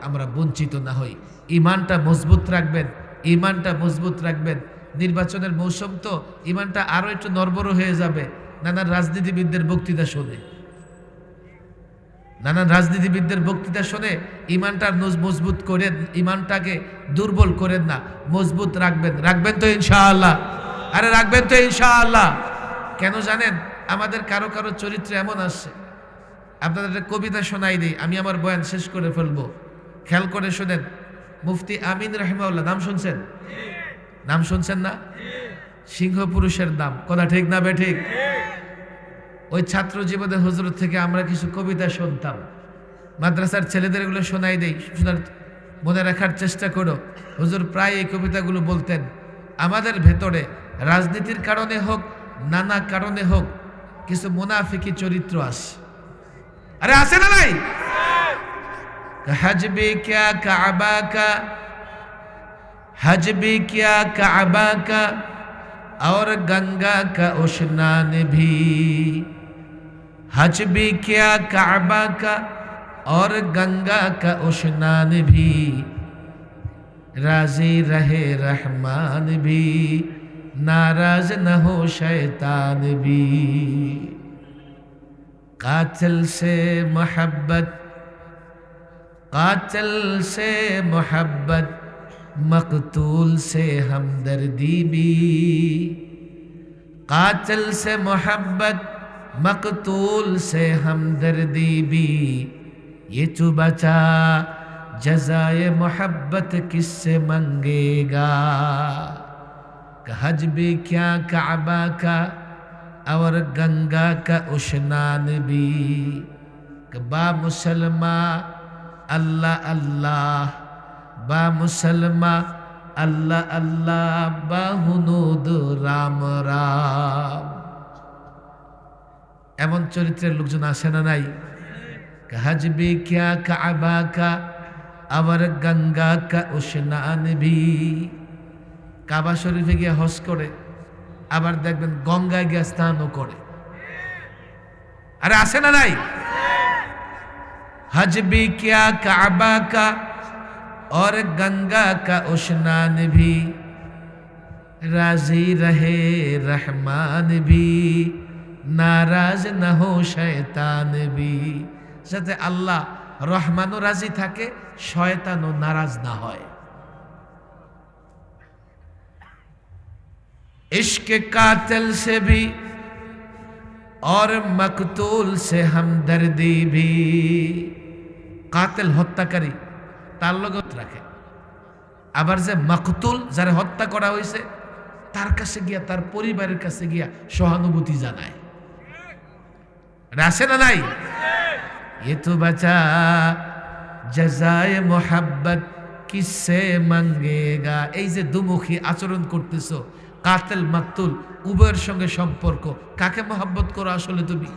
S1: আমরা বঞ্চিত না হই। ঈমানটা মজবুত রাখবেন, ঈমানটা মজবুত রাখবেন। নির্বাচনের মৌসুম তো, ঈমানটা আরো একটু নড়বড় হয়ে যাবে। নানান রাজনীতিবিদদের বক্তৃতা শুনে, নানান রাজনীতিবিদদের বক্তৃতা শুনে ঈমানটা মজবুত করেন, ঈমানটাকে দুর্বল করেন না, মজবুত রাখবেন। রাখবেন তো ইনশাআল্লাহ? আরে রাখবেন তো ইনশাআল্লাহ? কেন জানেন? আমাদের কারো কারো চরিত্র এমন আসছে। আপনাদের একটা কবিতা শোনাই দিই, আমি আমার বয়ান শেষ করে ফেলবো, খেয়াল করে শোনেন। মুফতি আমিন রাহিমাহুল্লাহ, নাম শুনছেন? নাম শুনছেন না? সিংহ পুরুষের নাম। কথা ঠিক না বেঠিক? ওই ছাত্র জীবনে হুজুর থেকে আমরা কিছু কবিতা শুনতাম, মাদ্রাসার ছেলেদের এগুলো শোনাই দেই, শোনার মনে রাখার চেষ্টা করো। হুজুর প্রায় এই কবিতাগুলো বলতেন। আমাদের ভেতরে রাজনীতির কারণে হোক, নানা কারণে হোক, কিছু মুনাফিকি চরিত্র আসে। আরে আসে না নাই? হজবে ক্যা কাবা কা, হজবে ক্যা কাবা কা और गंगा का स्नान भी, हज भी क्या काबा का और गंगा का स्नान भी, राजी रहे रहमान भी, नाराज न हो शैतान भी। कातिल से मोहब्बत, कातिल से मोहब्बत, मकतूल से हमदर्दी भी, कातिल से मोहब्बत, मकतूल से हमदर्दी भी, ये तो बचा जज़ाए मोहब्बत किससे मंगेगा। हज भी क्या काबा का और गंगा का स्नान भी, बा मुसलमा अल्लाह अल्लाह, बा मुसलमा अल्लाह अल्लाह, बा हुনুদ রাম রাম। এমন চরিত্রের লোকজন আসে না নাই? হজ भी क्या काबा का और गंगा का स्नान भी, কাবা শরীফে গিয়ে হজ করে, আবার দেখবেন গঙ্গায় গিয়ে স্নানও করে। আরে আসে না নাই? हज भी क्या काबा का और गंगा का स्नान भी, राजी रहे रहमान भी, नाराज न हो शैतान भी। যাতে আল্লাহ রহমানও রাজি থাকে, শয়তানও নারাজ না হয়। इश्क कातिल से भी और मकतूल से हमदर्दी भी, কাতিল হত্যাকারী তার লগত রাখে, আবার যে মাকতুল যারা হত্যা করা হয়েছে তার কাছে গিয়া, তার পরিবারের কাছে গিয়া সহানুভূতি জানায়। রাসে না নাই? ये तो बचा जज़ाए मोहब्बत किससे मंगेगा। এই যে দুমুখী আচরণ করতেছো, কাতিল মাকতুল উভয়ের সঙ্গে সম্পর্ক, কাকে মহব্বত করো আসলে তুমি?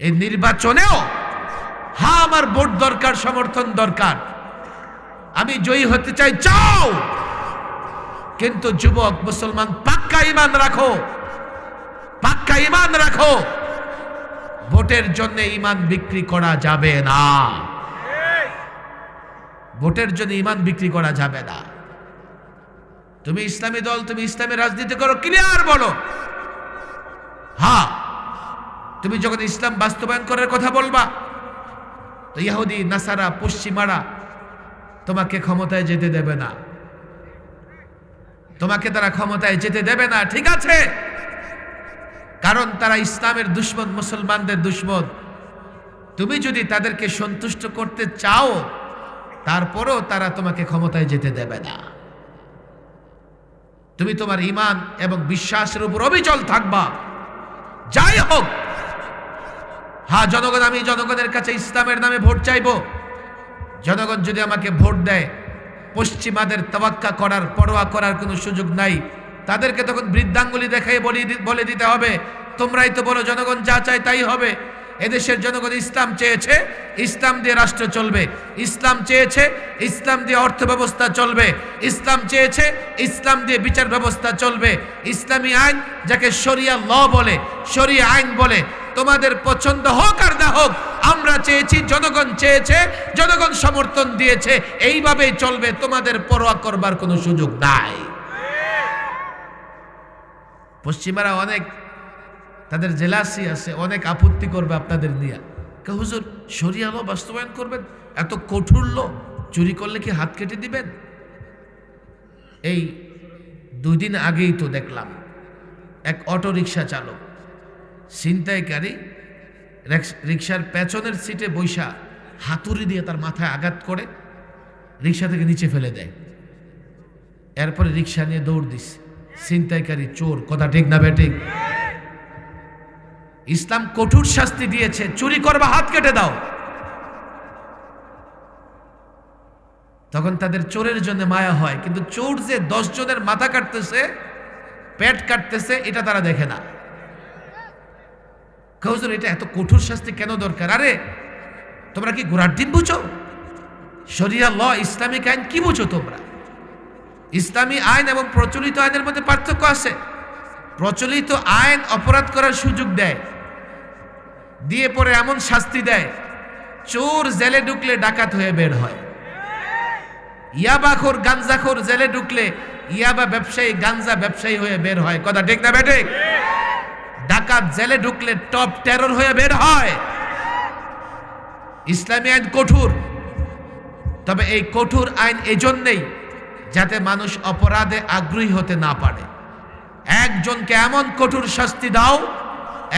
S1: এই নির্বাচনেও হ্যাঁ আমার ভোট দরকার, সমর্থন দরকার, আমি জয়ী হতে চাই, চাও, কিন্তু যুবক মুসলমান পাক্কা ঈমান রাখো, পাক্কা ঈমান রাখো। ভোটের জন্য ঈমান বিক্রি করা যাবে না, ভোটের জন্য ঈমান বিক্রি করা যাবে না। তুমি ইসলামী দল, তুমি ইসলামী রাজনীতি করো, ক্লিয়ার বলো। হ্যাঁ, তুমি যখন ইসলাম বাস্তবায়ন করার কথা বলবা, তো ইহুদি নাসারা পশ্চিমারা তোমাকে ক্ষমতায় যেতে দেবে না, তোমাকে তারা ক্ষমতায় যেতে দেবে না। ঠিক আছে, কারণ তারা ইসলামের দুশমন, মুসলমানদের দুশমন। তুমি যদি তাদেরকে সন্তুষ্ট করতে চাও, তারপরও তারা তোমাকে ক্ষমতায় যেতে দেবে না। তুমি তোমার ঈমান এবং বিশ্বাসের উপর অবিচল থাকবা, যাই হোক। হ্যাঁ জনগণ, আমি জনগণের কাছে ইসলামের নামে ভোট চাইবো। জনগণ যদি আমাকে ভোট দেয়, পশ্চিমাদের তাওয়াক্কা করার, পরোয়া করার কোনো সুযোগ নাই। তাদেরকে তখন বৃদ্ধাঙ্গুলি দেখাই বলে দিতে হবে, তোমরাই তো বলো জনগণ যা চায় তাই হবে। এদেশের জনগণ ইসলাম চেয়েছে, ইসলাম দিয়ে রাষ্ট্র চলবে। ইসলাম চেয়েছে, ইসলাম দিয়ে অর্থ ব্যবস্থা চলবে। ইসলাম চেয়েছে, ইসলাম দিয়ে বিচার ব্যবস্থা চলবে। ইসলামী আইন, যাকে শরিয়া ল বলে, শরিয়া আইন বলে, তোমাদের পছন্দ হোক আর না হোক, আমরা চেয়েছি, জনগণ চেয়েছে, জনগণ সমর্থন দিয়েছে, এইভাবেই চলবে। তোমাদের পরোয়া করবার কোনো সুযোগ নাই। পশ্চিমারা অনেক, তাদের জেলাসি আছে, অনেক আপত্তি করবে আপনাদের নিয়ে। হুজুর শরিয়া ল বাস্তবায়ন করবেন, এত কঠোর ল, চুরি করলে কি হাত কেটে দিবেন? এই 2 দিন আগেই তো দেখলাম এক অটো রিক্সা চালক, ছিনতাইকারী, রিক্সার পেছনের সিটে বৈশা হাতুড়ি দিয়ে তার মাথায় আঘাত করে রিক্সা থেকে নিচে ফেলে দেয়। এরপরে রিক্সা নিয়ে দৌড় দিস। ছিনতাইকারী চোর, কথা ঠিক না বেঠিক? ইসলাম কঠোর শাস্তি দিয়েছে, চুরি করবা হাত কেটে দাও। তখন তাদের চোরের জন্য মায়া হয়, কিন্তু চোর যে 10 জনের মাথা কাটতেছে, পেট কাটতেছে, এটা তারা দেখে না। হুজুর এটা এত কঠোর শাস্তি কেন দরকার? আরে তোমরা কি ঘোড়ার ডিম বুঝো? শরিয়া ল, ইসলামিক আইন কি বুঝো তোমরা? ইসলামী আইন এবং প্রচলিত আইনের মধ্যে পার্থক্য আছে। প্রচলিত আইন অপরাধ করার সুযোগ দেয়, দিয়ে পরে এমন শাস্তি দেয়, চোর জেলে ঢুকলে ডাকাত হয়ে বের হয়, ইয়াবাখোর গাঞ্জাখোর জেলে ঢুকলে ইয়াবা ব্যবসায়ী গাঞ্জা ব্যবসায়ী হয়ে বের হয়। কথা ঠিক না বেঠে? ডাকাত জেলে ঢুকলে টপ টেরর হয়ে বের হয়। ইসলামী আইন কঠোর, তবে এই কঠোর আইন এজন্যই যাতে মানুষ অপরাধে আগ্রহী হতে না পারে। একজনকে এমন কঠোর শাস্তি দাও,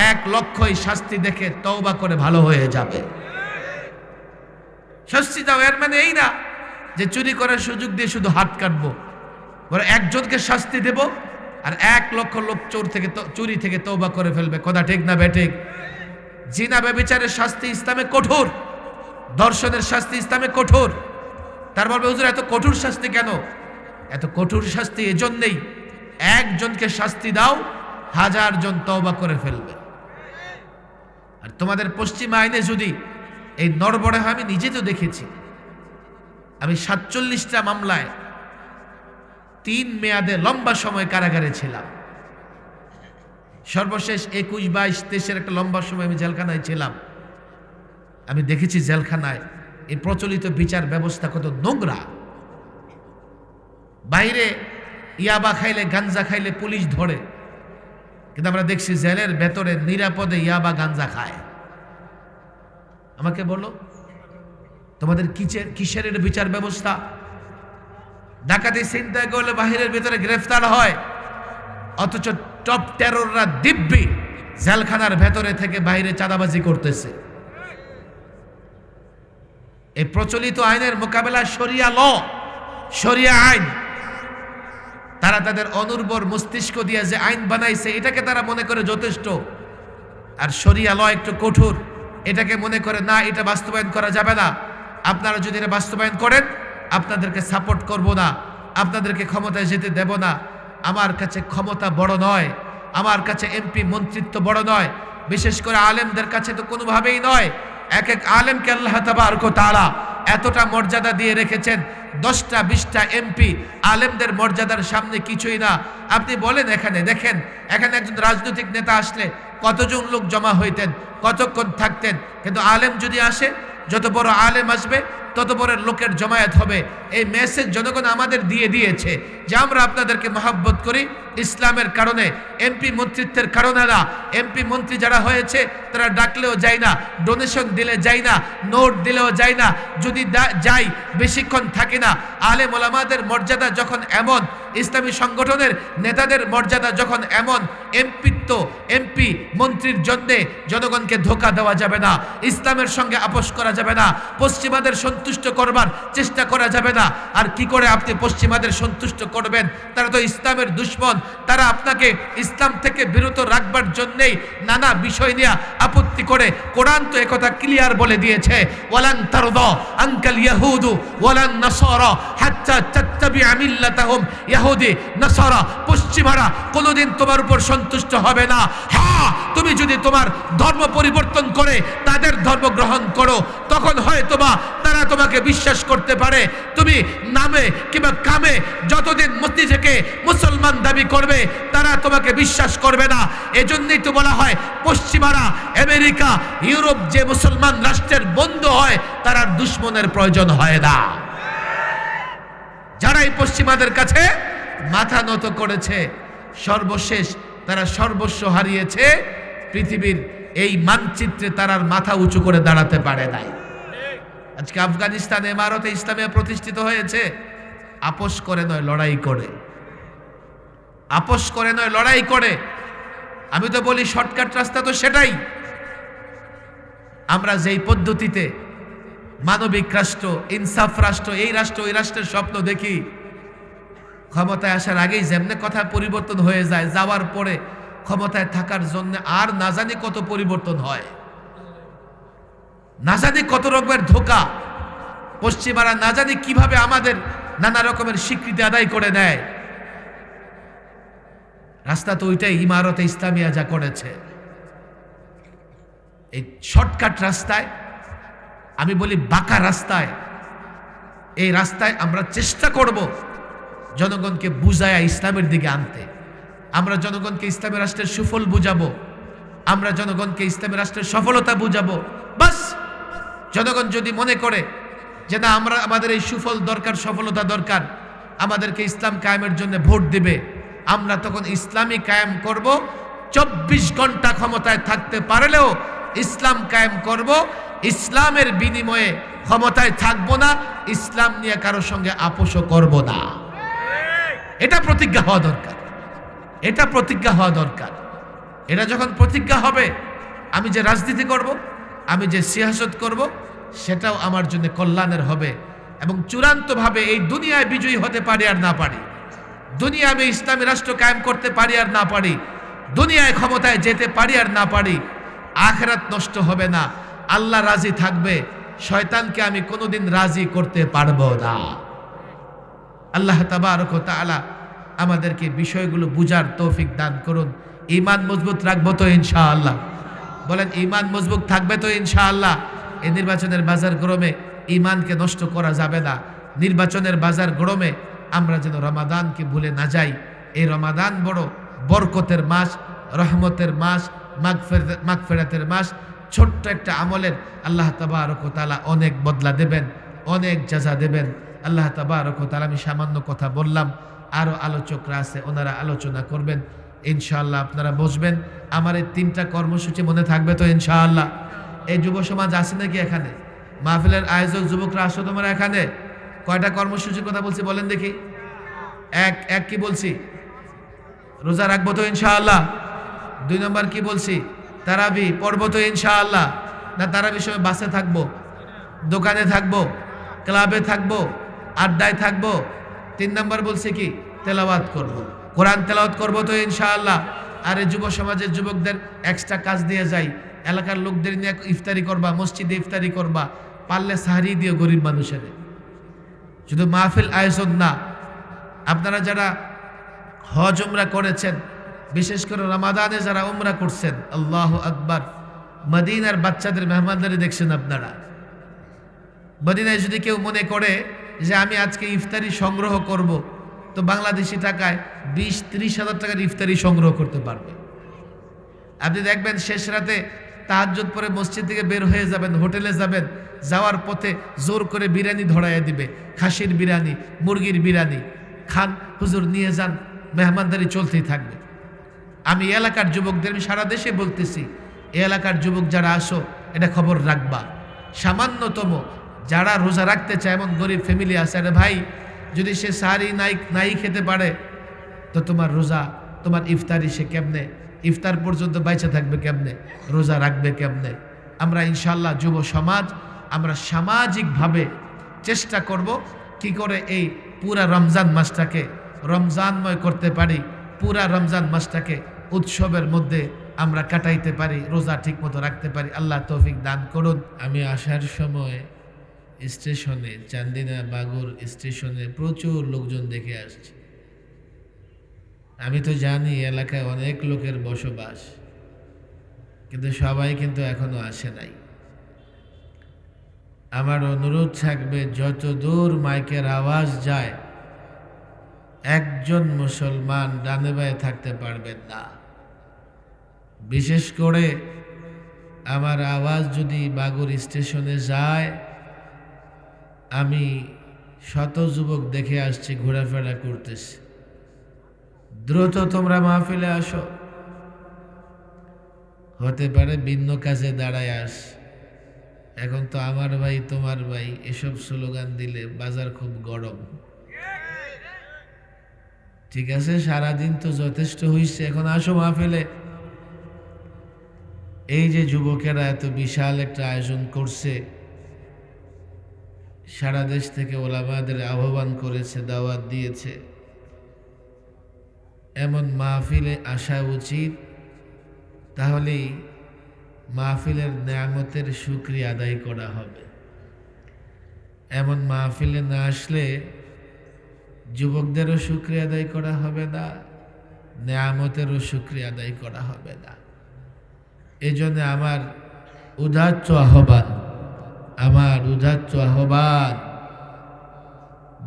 S1: 1 লক্ষই শাস্তি দেখে তওবা করে ভালো হয়ে যাবে। শাস্তি দাও, এর মানে এই না যে চুরি করার সুযোগ দিয়ে শুধু হাত কাটবো। বলে একজনকে শাস্তি দেব আর 1 লক্ষ লোক চুরি থেকে তওবা করে ফেলবে। কথা ঠিক না বেঠিক? জিনা ব্যভিচারের শাস্তি ইসলামে কঠোর, ধর্ষণের শাস্তি ইসলামে কঠোর। তার বলবে হুজুর এত কঠোর শাস্তি কেন? এত কঠোর শাস্তি এজন্যই, একজনকে শাস্তি দাও, 1000 জন তওবা করে ফেলবে। আর তোমাদের পশ্চিম আইনে যদি এই নড়বড়ে হয়, আমি নিজে তো দেখেছি। আমি 47টা মামলায় 3 মেয়াদে লম্বা সময় কারাগারে ছিলাম। সর্বশেষ 21, 22, 23-এর একটা লম্বা সময় আমি জেলখানায় ছিলাম। আমি দেখেছি জেলখানায় এই প্রচলিত বিচার ব্যবস্থা কত নোংরা। বাইরে ইয়াবা খাইলে গাঞ্জা খাইলে পুলিশ ধরে, কিন্তু আমরা দেখছি জেলের ভেতরে নিরাপদে ইয়াবা গাঞ্জা খায়। আমাকে বলো তোমাদের কিসের বিচার ব্যবস্থা? ডাকাতি ছিনতাই করলে বাহিরের ভেতরে গ্রেফতার হয়, অথচ টপ টেরররা দিব্যি জেলখানার ভেতরে থেকে বাইরে চাঁদাবাজি করতেছে। এই প্রচলিত আইনের মোকাবেলা শরিয়া ল, শরিয়া আইন। তারা তাদের অনুর্বর মস্তিষ্ক দিয়ে যে আইন বানাইছে এটাকে তারা মনে করে যথেষ্ট, আর শরিয়া ল একটু কঠোর, এটাকে মনে করে না এটা বাস্তবায়ন করা যাবে না। আপনারা যদি এটা বাস্তবায়ন করেন আপনাদেরকে সাপোর্ট করব না, আপনাদেরকে ক্ষমতায় যেতে দেব না। আমার কাছে ক্ষমতা বড় নয়, আমার কাছে এমপি মন্ত্রিত্ব বড় নয়, বিশেষ করে আলেমদের কাছে তো কোনোভাবেই নয়। এক এক আলেমকে আল্লাহ তাবারক ওয়া তাআলা এতটা মর্যাদা দিয়ে রেখেছেন, 10টা 20টা এমপি আলেমদের মর্যাদার সামনে কিছুই না। আপনি বলেন এখানে দেখেন, এখানে একজন রাজনৈতিক নেতা আসলে কতজন লোক জমা হইতেন, কতক্ষণ থাকতেন, কিন্তু আলেম যদি আসে, যত বড় আলেম আসবে তত বড় লোকের জমায়েত হবে। এই মেসেজ জনগণ আমাদের দিয়ে দিয়েছে যে আমরা আপনাদেরকে মহব্বত করি ইসলামের কারণে, এমপি মন্ত্রিত্বের কারণে না। এমপি মন্ত্রী যারা হয়েছে তারা ডাকলেও যায় না, ডোনেশন দিলে যায় না, নোট দিলেও যায় না, যদি যাই বেশিক্ষণ থাকে না। আলেম ওলামাদের মর্যাদা যখন এমন, ইসলামী সংগঠনের নেতাদের মর্যাদা যখন এমন, এমপি মন্ত্রীর জন্যে জনগণকে ধোঁকা দেওয়া যাবে না, ইসলামের সঙ্গে আপোষ করা যাবে না, পশ্চিমাদের সন্তুষ্ট করবার চেষ্টা করা যাবে না। আর কি করে আপনি পশ্চিমাদের সন্তুষ্ট করবেন? তারা তো ইসলামের দুশমন, তারা আপনাকে ইসলাম থেকে বিরত রাখবার জন্যেই নানা বিষয় নিয়ে আপত্তি করে। কোরআন তো একথা ক্লিয়ার বলে দিয়েছে, ওয়ালান তারদা আনকাল ইয়াহুদু ওয়ালান নাসারা হাত্তা তাত্তাবিআ মিল্লাতাহুম। ইহুদি নাসারা পশ্চিমারা কোনোদিন তোমার উপর সন্তুষ্ট হবে না। হ্যাঁ, তুমি যদি তোমার ধর্ম পরিবর্তন করে তাদের ধর্ম গ্রহণ করো, তখন হয়তোবা তারা তোমাকে বিশ্বাস করতে পারে। তুমি নামে কিংবা কামে যতদিন নিজেকে মুসলমান দাবি করবে তারা তোমাকে বিশ্বাস করবে না। এজন্যই তো বলা হয় পশ্চিমারা, আমেরিকা, ইউরোপ যে মুসলমান রাষ্ট্রের বন্ধু হয় তার আর দুশ্মনের প্রয়োজন হয় না। যারা এই পশ্চিমাদের কাছে মাথা নত করেছে, সর্বশেষ তারা সর্বস্ব হারিয়েছে, পৃথিবীর এই মানচিত্রে তারা মাথা উঁচু করে দাঁড়াতে পারে নাই। আজকে আফগানিস্তানে ইমারতে ইসলামিয়া প্রতিষ্ঠিত হয়েছে, আপোষ করে নয়, লড়াই করে। আপোষ করে নয়, লড়াই করে। আমি তো বলি শর্টকাট রাস্তা তো সেটাই। আমরা যেই পদ্ধতিতে মানবিক রাষ্ট্র, ইনসাফ রাষ্ট্র, এই রাষ্ট্র ওই রাষ্ট্রের স্বপ্ন দেখি, ক্ষমতায় আসার আগেই যেমনে কথা পরিবর্তন হয়ে যায়, যাওয়ার পরে ক্ষমতায় থাকার জন্য আর না জানি কত পরিবর্তন হয়, না জানি কত রকমের ধোঁকা। পশ্চিমারা না জানি কিভাবে আমাদের নানা রকমের স্বীকৃতি আদায় করে নেয়। রাস্তা তো ওইটাই, ইমারতে ইসলামিয়া যা করেছে। এই শর্টকাট রাস্তায়, আমি বলি বাঁকা রাস্তায়, এই রাস্তায় আমরা চেষ্টা করব জনগণকে বুঝায়া ইসলামের দিকে আনতে। আমরা জনগণকে ইসলামী রাষ্ট্রের সুফল বুঝাবো, আমরা জনগণকে ইসলামী রাষ্ট্রের সফলতা বুঝাবো। বাস জনগণ যদি মনে করে যে না, আমাদের এই সুফল দরকার, সফলতা দরকার, আমাদেরকে ইসলাম কায়েমের জন্য ভোট দিবে, আমরা তখন ইসলামী কায়েম করব। 24 ঘন্টা ক্ষমতায় থাকতে পারলেও ইসলাম কায়েম করব। ইসলামের বিনিময়ে ক্ষমতায় থাকবো না, ইসলাম নিয়ে কারোর সঙ্গে আপোষও করব না। এটা প্রতিজ্ঞা হওয়া দরকার, এটা প্রতিজ্ঞা হওয়া দরকার। এটা যখন প্রতিজ্ঞা হবে, আমি যে রাজনীতি করব, আমি যে সিয়াসত করব, সেটাও আমার জন্য কল্যাণের হবে। এবং চূড়ান্তভাবে এই দুনিয়ায় বিজয়ী হতে পারি আর না পারি, দুনিয়া আমি ইসলামী রাষ্ট্র কায়েম করতে পারি আর না পারি, দুনিয়ায় ক্ষমতায় যেতে পারি আর না পারি, আখিরাত নষ্ট হবে না, আল্লাহ রাজি থাকবে, শয়তানকে আমি কোনোদিন রাজি করতে পারবো না। আল্লাহ তাবারক ওয়া তাআলা আমাদেরকে বিষয়গুলো বুঝার তৌফিক দান করুন। ঈমান মজবুত রাখবো তো ইনশাআল্লাহ? বলেন, ঈমান মজবুত থাকবে তো ইনশাআল্লাহ? এই নির্বাচনের বাজার গরমে ঈমানকে নষ্ট করা যাবে না। নির্বাচনের বাজার গরমে আমরা যেন রমাদানকে ভুলে না যাই। এই রমাদান বড় বরকতের মাস, রহমতের মাস, মাগফিরাতের মাস। ছোট্ট একটা আমলের আল্লাহ তাবারক ওয়া তাআলা অনেক বদলা দেবেন, অনেক জাযা দেবেন আল্লাহ তাবারক ওয়া তাআলা। আমি সামান্য কথা বললাম, আরো আলোচকরা আছে, ওনারা আলোচনা করবেন ইনশাআল্লাহ। আপনারা বসবেন। আমার এই 3টা কর্মসূচি মনে থাকবে তো ইনশাআল্লাহ? এই যুব সমাজ আছে নাকি এখানে? মাহফিলের আয়োজক যুবকরা আসো তোমরা এখানে? কয়টা কর্মসূচির কথা বলছি বলেন দেখি? এক কি বলছি? রোজা রাখবো তো ইনশাআল্লাহ? 2 নম্বর কি বলছি? তারাবি পড়বো তো ইনশাআল্লাহ? না তারাবির সময় বাসে থাকবো, দোকানে থাকবো, ক্লাবে থাকবো, আড্ডায় থাকবো? 3 নম্বর বলছি কি? তেলাওয়াত করবো, কোরআন তেলাওয়াত করবো তো ইনশাআল্লাহ? আর এই যুব সমাজের যুবকদের এক্সট্রা কাজ দিয়ে যাই, এলাকার লোকদের নিয়ে ইফতারি করবা, মসজিদে ইফতারি করবা, পারলে সাহারি দিও গরিব মানুষের। শুধু মাহফিল আয়োজন না, আপনারা যারা হজ উমরা করেছেন, বিশেষ করে রমাদানে যারা উমরা করছেন, আল্লাহু আকবার, মদিনার বাচ্চাদের মেহমানদারি দেখছেন আপনারা। মদিনায় যদি কেউ মনে করে যে আমি আজকে ইফতারি সংগ্রহ করব, তো বাংলাদেশি টাকায় 20-30 হাজার টাকার ইফতারি সংগ্রহ করতে পারবে। আপনি দেখবেন শেষ রাতে তাহাজ্জুদ পরে মসজিদ থেকে বের হয়ে যাবেন, হোটেলে যাবেন, যাওয়ার পথে জোর করে বিরিয়ানি ধরাইয়া দিবে, খাসির বিরিয়ানি, মুরগির বিরিয়ানি, খান হুজুর নিয়ে যান, মেহমানদারি চলতেই থাকবে। আমি এলাকার যুবকদের, আমি সারা দেশে বলতেছি, এই এলাকার যুবক যারা আসো, এটা খবর রাখবা। সামান্যতম যারা রোজা রাখতে চায়, এমন গরিব ফ্যামিলি আছে, আরে ভাই যদি সে সাহারি নাই খেতে পারে, তো তোমার রোজা, তোমার ইফতারি সে কেমনে, ইফতার পর্যন্ত বাইচে থাকবে কেমনে, রোজা রাখবে কেমনে? আমরা ইনশাআল্লাহ যুব সমাজ, আমরা সামাজিকভাবে চেষ্টা করব কি করে এই পুরা রমজান মাসটাকে রমজানময় করতে পারি, পুরা রমজান মাসটাকে উৎসবের মধ্যে আমরা কাটাইতে পারি, রোজা ঠিক মতো রাখতে পারি। আল্লাহ তৌফিক দান করুন। আমি আসার সময় স্টেশনে, চান্দিনা বাগুর স্টেশনে প্রচুর লোকজন দেখে আসছি। আমি তো জানি এলাকায় অনেক লোকের বসবাস, কিন্তু সবাই কিন্তু এখনো আসে নাই। আমার অনুরোধ থাকবে, যত দূর মাইকের আওয়াজ যায়, একজন মুসলমান ডানে বায়ে থাকতে পারবেন না। বিশেষ করে আমার আওয়াজ যদি বাগুর স্টেশনে যায়, আমি শত যুবক দেখে আসছি ঘোরাফেরা করতেছি। দ্রুত তোমরা মাহফিলে আসো, হতে পারে ভিন্ন কাজে দাঁড়ায় আস। এখন তো আমার ভাই তোমার ভাই এসব স্লোগান দিলে বাজার খুব গরম। ঠিক আছে, সারাদিন তো যথেষ্ট হইছে, এখন আসো মাহফিলে। এই যে যুবকেরা এত বিশাল একটা আয়োজন করছে, সারা দেশ থেকে ওলামাদের আহ্বান করেছে, দাওয়াত দিয়েছে, এমন মাহফিলে আসা উচিত। তাহলেই মাহফিলের নেয়ামতের শুকরিয়া আদায় করা হবে। এমন মাহফিলে না আসলে যুবকদেরও শুকরিয়া আদায় করা হবে না, নেয়ামতেরও শুকরিয়া আদায় করা হবে না। এই জন্য আমার উদাত্ত আহ্বান,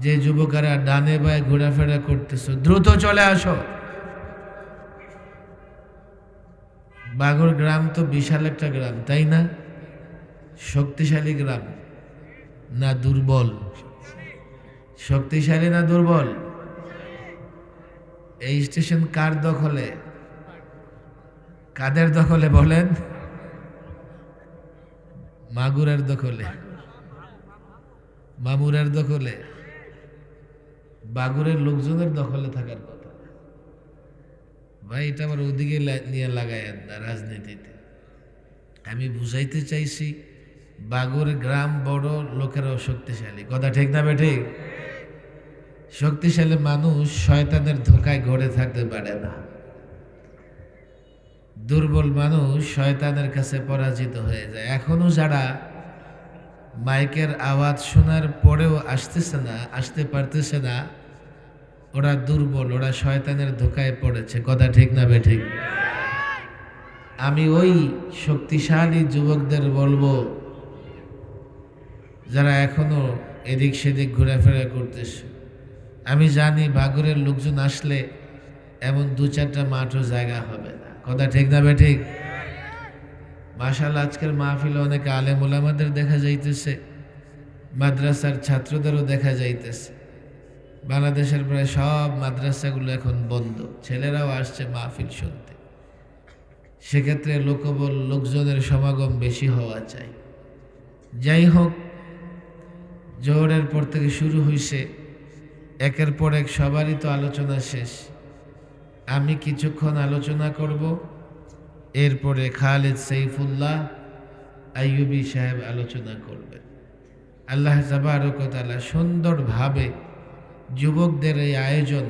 S1: যে যুবকেরা ডানে বায়ে ঘোরাফেরা করতেছো দ্রুত চলে আসো। বাগর গ্রাম তো বিশাল একটা গ্রাম, তাই না? শক্তিশালী গ্রাম না দুর্বল? শক্তিশালী না দুর্বল? এই স্টেশন কার দখলে, কাদের দখলে বলেন? মাগুরার দখলে, মামুরার দখলে, বাগুরের লোকজনের দখলে থাকার কথা। ভাই এটা আবার ওদিকে নিয়ে লাগায়েন না রাজনীতিতে। আমি বুঝাইতে চাইছি বাগুর গ্রাম বড়, লোকেরাও শক্তিশালী। কথা ঠিক না বেঠিক? শক্তিশালী মানুষ শয়তানের ধোকায় ঘরে থাকতে পারে না। দুর্বল মানুষ শয়তানের কাছে পরাজিত হয়ে যায়। এখনো যারা মাইকের আওয়াজ শোনার পরেও আসতে পারতেছে না, ওরা দুর্বল, ওরা শয়তানের ধোকায় পড়েছে। কথা ঠিক না বেঠিক? আমি ওই শক্তিশালী যুবকদের বলবো যারা এখনো এদিক সেদিক ঘোরাফেরা করতেছে। আমি জানি বাগুরের লোকজন আসলে এমন 2-4টা মাঠও জায়গা হবে না। কথা ঠিক না বেঠিক? মাশাআল্লাহ আজকের মাহফিলে অনেক আলেম ওলামাদের দেখা যাইতেছে, মাদ্রাসার ছাত্রদেরও দেখা যাইতেছে। বাংলাদেশের প্রায় সব মাদ্রাসাগুলো এখন বন্ধ, ছেলেরাও আসছে মাহফিল শুনতে। সেক্ষেত্রে লোকবল, লোকজনের সমাগম বেশি হওয়া চাই। যাই হোক, জোহরের পর থেকে শুরু হয়েছে, একের পর এক সবারই তো আলোচনা শেষ। আমি কিছুক্ষণ আলোচনা করব, এরপরে খালেদ সাইফুল্লাহ আইয়ুবী সাহেব আলোচনা করবেন। আল্লাহ তাবারক ওয়া তাআলা সুন্দরভাবে যুবকদের এই আয়োজন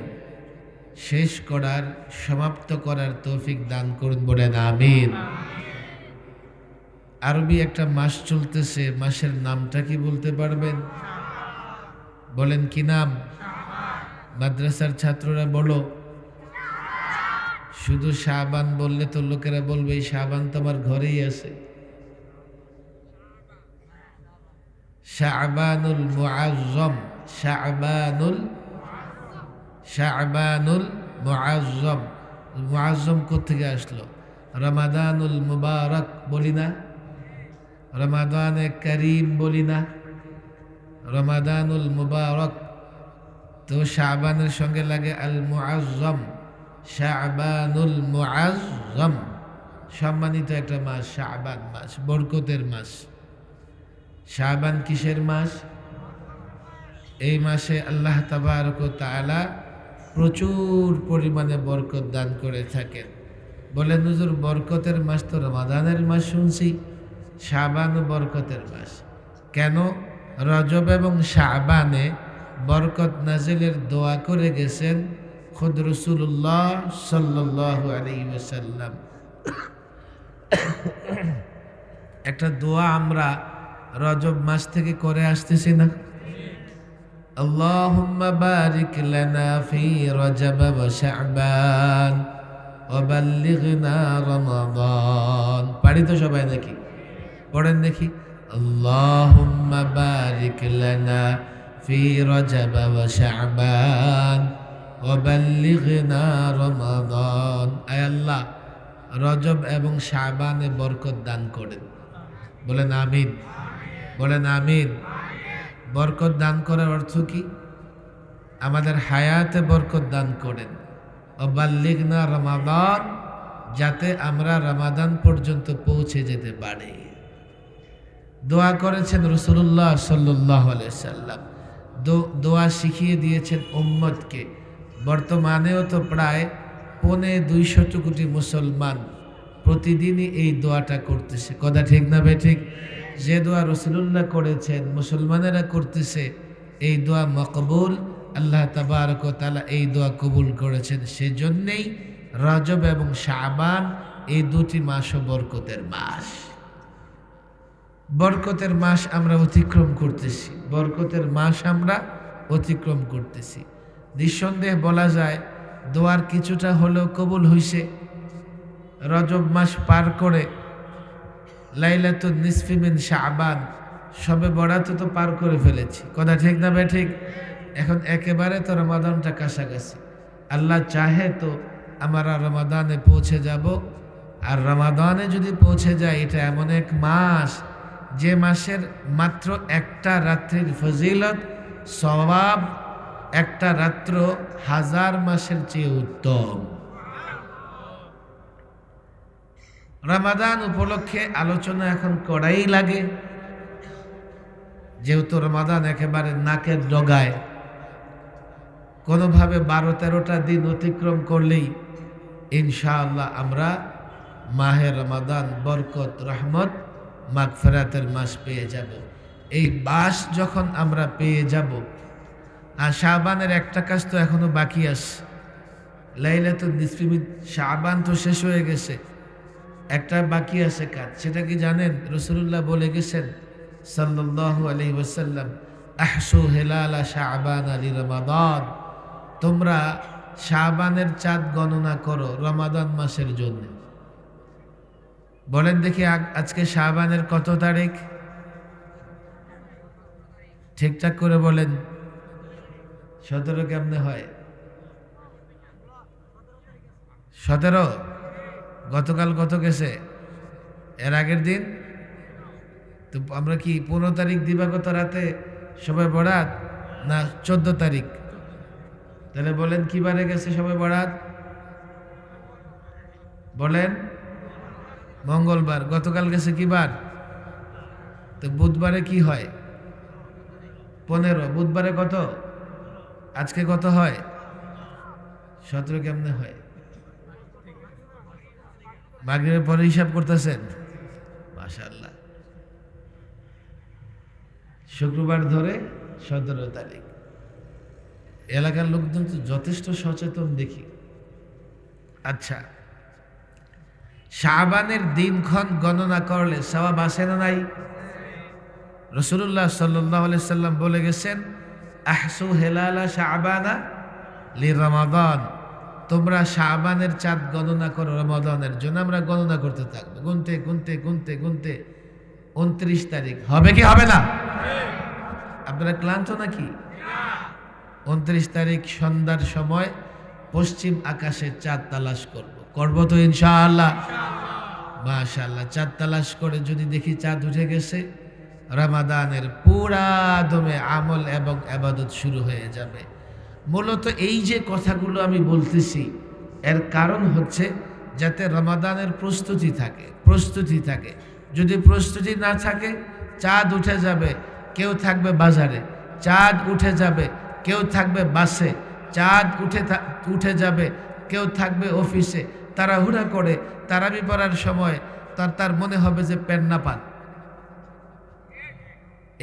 S1: শেষ করার, সমাপ্ত করার তৌফিক দান করুন, বলেন আমিন। আরবি একটা মাস চলতেছে, মাসের নামটা কি বলতে পারবেন? বলেন কি নাম? মাদ্রাসার ছাত্ররা বলো। শুধু শাবান বললে তো লোকেরা বলবে এই শাবান তো আমার ঘরেই আছে। শাবানুল মুআজ্জম, শাবানুল মুআজ্জম। মুআজ্জম কোথেকে আসলো? রমাদানুল মুবারক বলি না? রমাদানে করিম বলি না? রমাদানুল মুবারক। তো শাবানের সঙ্গে লাগে আল মুআজ্জম, শাবানুল মুআজ্জম, সম্মানিত একটা মাস। শাবান মাস বরকতের মাস। শাবান কিসের মাস? এই মাসে আল্লাহ তাবারক ওয়া তাআলা প্রচুর পরিমাণে বরকত দান করে থাকেন। বলেন হুজুর বরকতের মাস তো রমাদানের মাস শুনছি, শাবান বরকতের মাস কেন? রজব এবং শাবানে বরকত নাজিলের দোয়া করে গেছেন খুদ রাসূলুল্লাহ সাল্লাল্লাহু আলাইহি ওয়াসাল্লাম। একটা দোয়া আমরা রজব মাস থেকে করে আসতেছি না? আল্লাহুম্মা বারিক লানা ফি রজব ওয়া শাবান ওয়া বাল্লিগনা রমাদান। পারি তো সবাই নাকি? পড়েন দেখি। আল্লাহুম্মা বারিক লানা ফি রজব ওয়া শাবান ওয়া বাল্লিগনা রমাদান। আয় আল্লাহ, রজব এবং শাবানে বরকত দান করেন। বলেন আমিন, বলেন আমিন। বরকত দান করার অর্থ কি? আমাদের হায়াতে বরকত দান করেন। বাল্লিগনা রমাদান, যাতে আমরা রমাদান পর্যন্ত পৌঁছে যেতে পারি। দোয়া করেছেন রাসূলুল্লাহ সাল্লাল্লাহু আলাইহি সাল্লাম, দোয়া শিখিয়ে দিয়েছেন উম্মতকে। বর্তমানেও তো প্রায় 250 কোটি মুসলমান প্রতিদিনই এই দোয়াটা করতেছে। কথা ঠিক না বেঠিক? যে দোয়া রাসূলুল্লাহ করেছেন, মুসলমানেরা করতেছে, এই দোয়া মকবুল। আল্লাহ তাবারক ওয়া তাআলা এই দোয়া কবুল করেছেন। সেজন্যেই রজব এবং শাবান এই দুটি মাসও বরকতের মাস। বরকতের মাস আমরা অতিক্রম করতেছি, বরকতের মাস আমরা অতিক্রম করতেছি। নিঃসন্দেহে বলা যায় দোয়ার কিছুটা হলেও কবুল হইছে। রজব মাস পার করে লাইলাতুন নিসফি মিন শাবান, সবে বরাত তো পার করে ফেলেছি, কথা ঠিক না বে ঠিক? এখন একেবারে তো রমাদানটা কাছাকাছি। আল্লাহ চাহে তো আমরা রমাদানে পৌঁছে যাব। আর রমাদানে যদি পৌঁছে যায়, এটা এমন এক মাস যে মাসের মাত্র একটা রাত্রির ফজিলত সওয়াব একটা রাত্র 1000 মাসের চেয়ে উত্তম। রমাদান উপলক্ষে আলোচনা এখন করাই লাগে, যেহেতু রমাদান একেবারে নাকের ডগায়। কোনোভাবে 12-13টা দিন অতিক্রম করলেই ইনশাআল্লাহ আমরা মাহে রমাদান বরকত, রহমত, মাগফিরাতের মাস পেয়ে যাব। এই মাস যখন আমরা পেয়ে যাব, আর শাবানের একটা কাজ তো এখনো বাকি আছে। লাইলাতুন নিসফি মিন শাবান তো শেষ হয়ে গেছে, একটা বাকি আছে কাজ। সেটা কি জানেন? রাসূলুল্লাহ বলে গেছেন সাল্লাল্লাহু আলাইহি ওয়াসাল্লাম, আহসু হিলালা শাবান লিরমাদান, তোমরা শাবানের চাঁদ গণনা করো রমাদান মাসের জন্য। বলেন দেখি আজকে শাবানের কত তারিখ? ঠিকঠাক করে বলেন। 17 কেমনে হয়? 17? গতকাল কত গেছে? এর আগের দিন তো আমরা কি 15 তারিখ দিবাগত রাতে সবাই বরাত, না 14 তারিখ? তাহলে বলেন কি বারে গেছে সবাই বরাত? বলেন মঙ্গলবার। গতকাল গেছে কি বার? তো বুধবারে কি হয়? 15। বুধবারে কত? আজকে কত হয়? 17 কেমনে হয়? মাগরিবের পরে হিসাব করতেছেন? মাশাআল্লাহ। শুক্রবার ধরে 17 তারিখ। এলাকার লোকজন তো যথেষ্ট সচেতন দেখি। আচ্ছা, শাবানের দিনক্ষণ গণনা করলে সওয়াব আছে না নাই? রাসূলুল্লাহ সাল্লাল্লাহু আলাইহি সাল্লাম বলে গেছেন, আহসু হিলালা শাবানা লিরমাদান, তোমরা শাবানের চাঁদ গণনা করো রমাদানের জন্য। আমরা গণনা করতে থাকবো, গুনতে গুনতে গুনতে গুনতে 29 তারিখ হবে কি হবে না? আপনারা ক্লান্ত নাকি? 29 তারিখ সন্ধ্যার সময় পশ্চিম আকাশে চাঁদ তালাশ করবো তো ইনশাআল্লাহ। মাশাআল্লাহ। চাঁদ তালাশ করে যদি দেখি চাঁদ উঠে গেছে, রমাদানের পুরা দমে আমল এবং ইবাদত শুরু হয়ে যাবে। মূলত এই যে কথাগুলো আমি বলতেছি, এর কারণ হচ্ছে যাতে রমাদানের প্রস্তুতি থাকে। যদি প্রস্তুতি না থাকে, চাঁদ উঠে যাবে, কেউ থাকবে বাজারে, চাঁদ উঠে যাবে, কেউ থাকবে বাসে, চাঁদ উঠে যাবে, কেউ থাকবে অফিসে। তাড়াহুড়া করে তারাবি পড়ার সময় তার মনে হবে যে পেন না পান।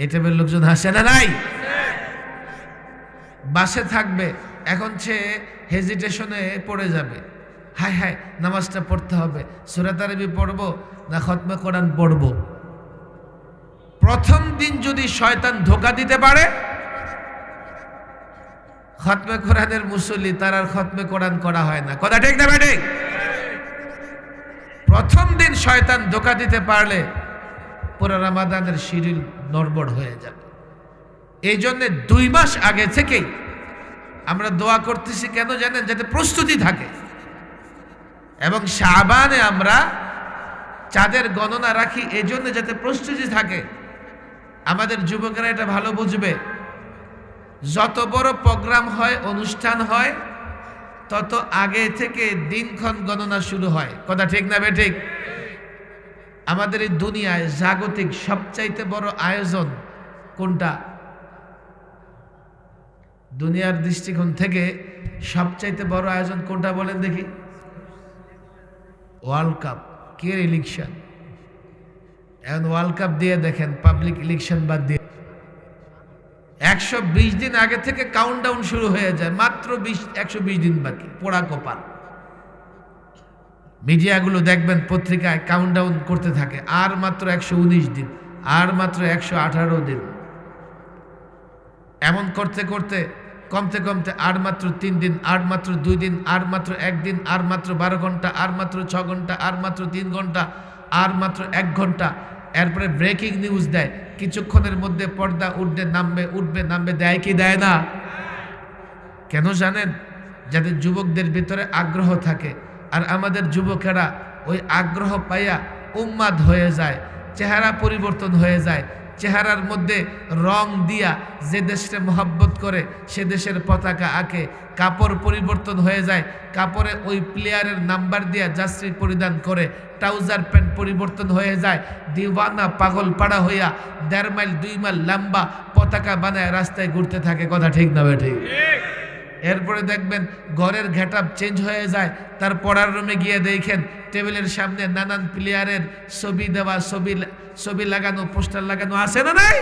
S1: এই টাইপের লোকজন হাসে না নাই? বাসে থাকবে, এখন সে হেজিটেশনে পড়ে যাবে, হায় হায় নামাজটা পড়তে হবে, সূরা তারাবি পড়বো না খতমে কোরআন পড়বো। প্রথম দিন যদি শয়তান ধোঁকা দিতে পারে, খতমে কোরআনের মুসল্লি তার আর খতমে কোরআন করা হয় না। কথা ঠিক না ঠিক? প্রথম দিন শয়তান ধোঁকা দিতে পারলে পুরো রমাদানের শিডিউল নড়বড় হয়ে যাবে। এই জন্য 2 মাস আগে থেকেই আমরা দোয়া করতেছি, কেন জানেন? যাতে প্রস্তুতি থাকে। এবং শাবানে আমরা চাঁদের গণনা রাখি এই জন্য যাতে প্রস্তুতি থাকে। আমাদের যুবকেরা এটা ভালো বুঝবে, যত বড় প্রোগ্রাম হয়, অনুষ্ঠান হয়, তত আগে থেকে দিনক্ষণ গণনা শুরু হয়। কথা ঠিক না ঠিক? আমাদের এই দুনিয়ায় জাগতিক সবচাইতে বড় আয়োজন কোনটা? দুনিয়ার দৃষ্টিকোণ থেকে সবচাইতে বড় আয়োজন কোনটা বলেন দেখি? World cup. কে ইলেকশন? এখন ওয়ার্ল্ড কাপ দিয়ে দেখেন, পাবলিক ইলেকশন বাদ দিয়ে 120 দিন আগে থেকে কাউন্টডাউন শুরু হয়ে যায়। মাত্র 120 দিন বাকি, পোড়া কপাল। মিডিয়াগুলো দেখবেন পত্রিকায় কাউন্টডাউন করতে থাকে, আর মাত্র 119 দিন, আর মাত্র 118 দিন। এমন করতে করতে কমতে কমতে আর মাত্র 3 দিন, আর মাত্র 2 দিন, আর মাত্র 1 দিন, আর মাত্র 12 ঘন্টা, আর মাত্র 6 ঘন্টা, আর মাত্র 3 ঘন্টা, আর মাত্র 1 ঘন্টা। এরপরে ব্রেকিং নিউজ দেয়, কিছুক্ষণের মধ্যে পর্দা উঠবে নামবে, দেয় কি দেয় না? কেন জানেন? যাদের যুবকদের ভিতরে আগ্রহ থাকে, আর আমাদের যুবকেরা ওই আগ্রহ পাইয়া উন্মাদ হয়ে যায়, চেহারা পরিবর্তন হয়ে যায়। চেহারার মধ্যে রং দিয়া যে দেশে মহব্বত করে সে দেশের পতাকা আঁকে, কাপড় পরিবর্তন হয়ে যায়, কাপড়ে ওই প্লেয়ারের নাম্বার দিয়া জার্সি পরিধান করে, ট্রাউজার প্যান্ট পরিবর্তন হয়ে যায়, দিওয়ানা পাগল পাড়া হইয়া 1.5 মাইল 2 মাইল লম্বা পতাকা বানায় রাস্তায় ঘুরতে থাকে। কথা ঠিক না বে ঠিক? এরপরে দেখবেন ঘরের ঘেটআপ চেঞ্জ হয়ে যায়, তার পড়ার রুমে গিয়ে দেখেন টেবিলের সামনে নানান প্লেয়ারের ছবি দেওয়া, ছবি লাগানো, পোস্টার লাগানো আছে না নাই?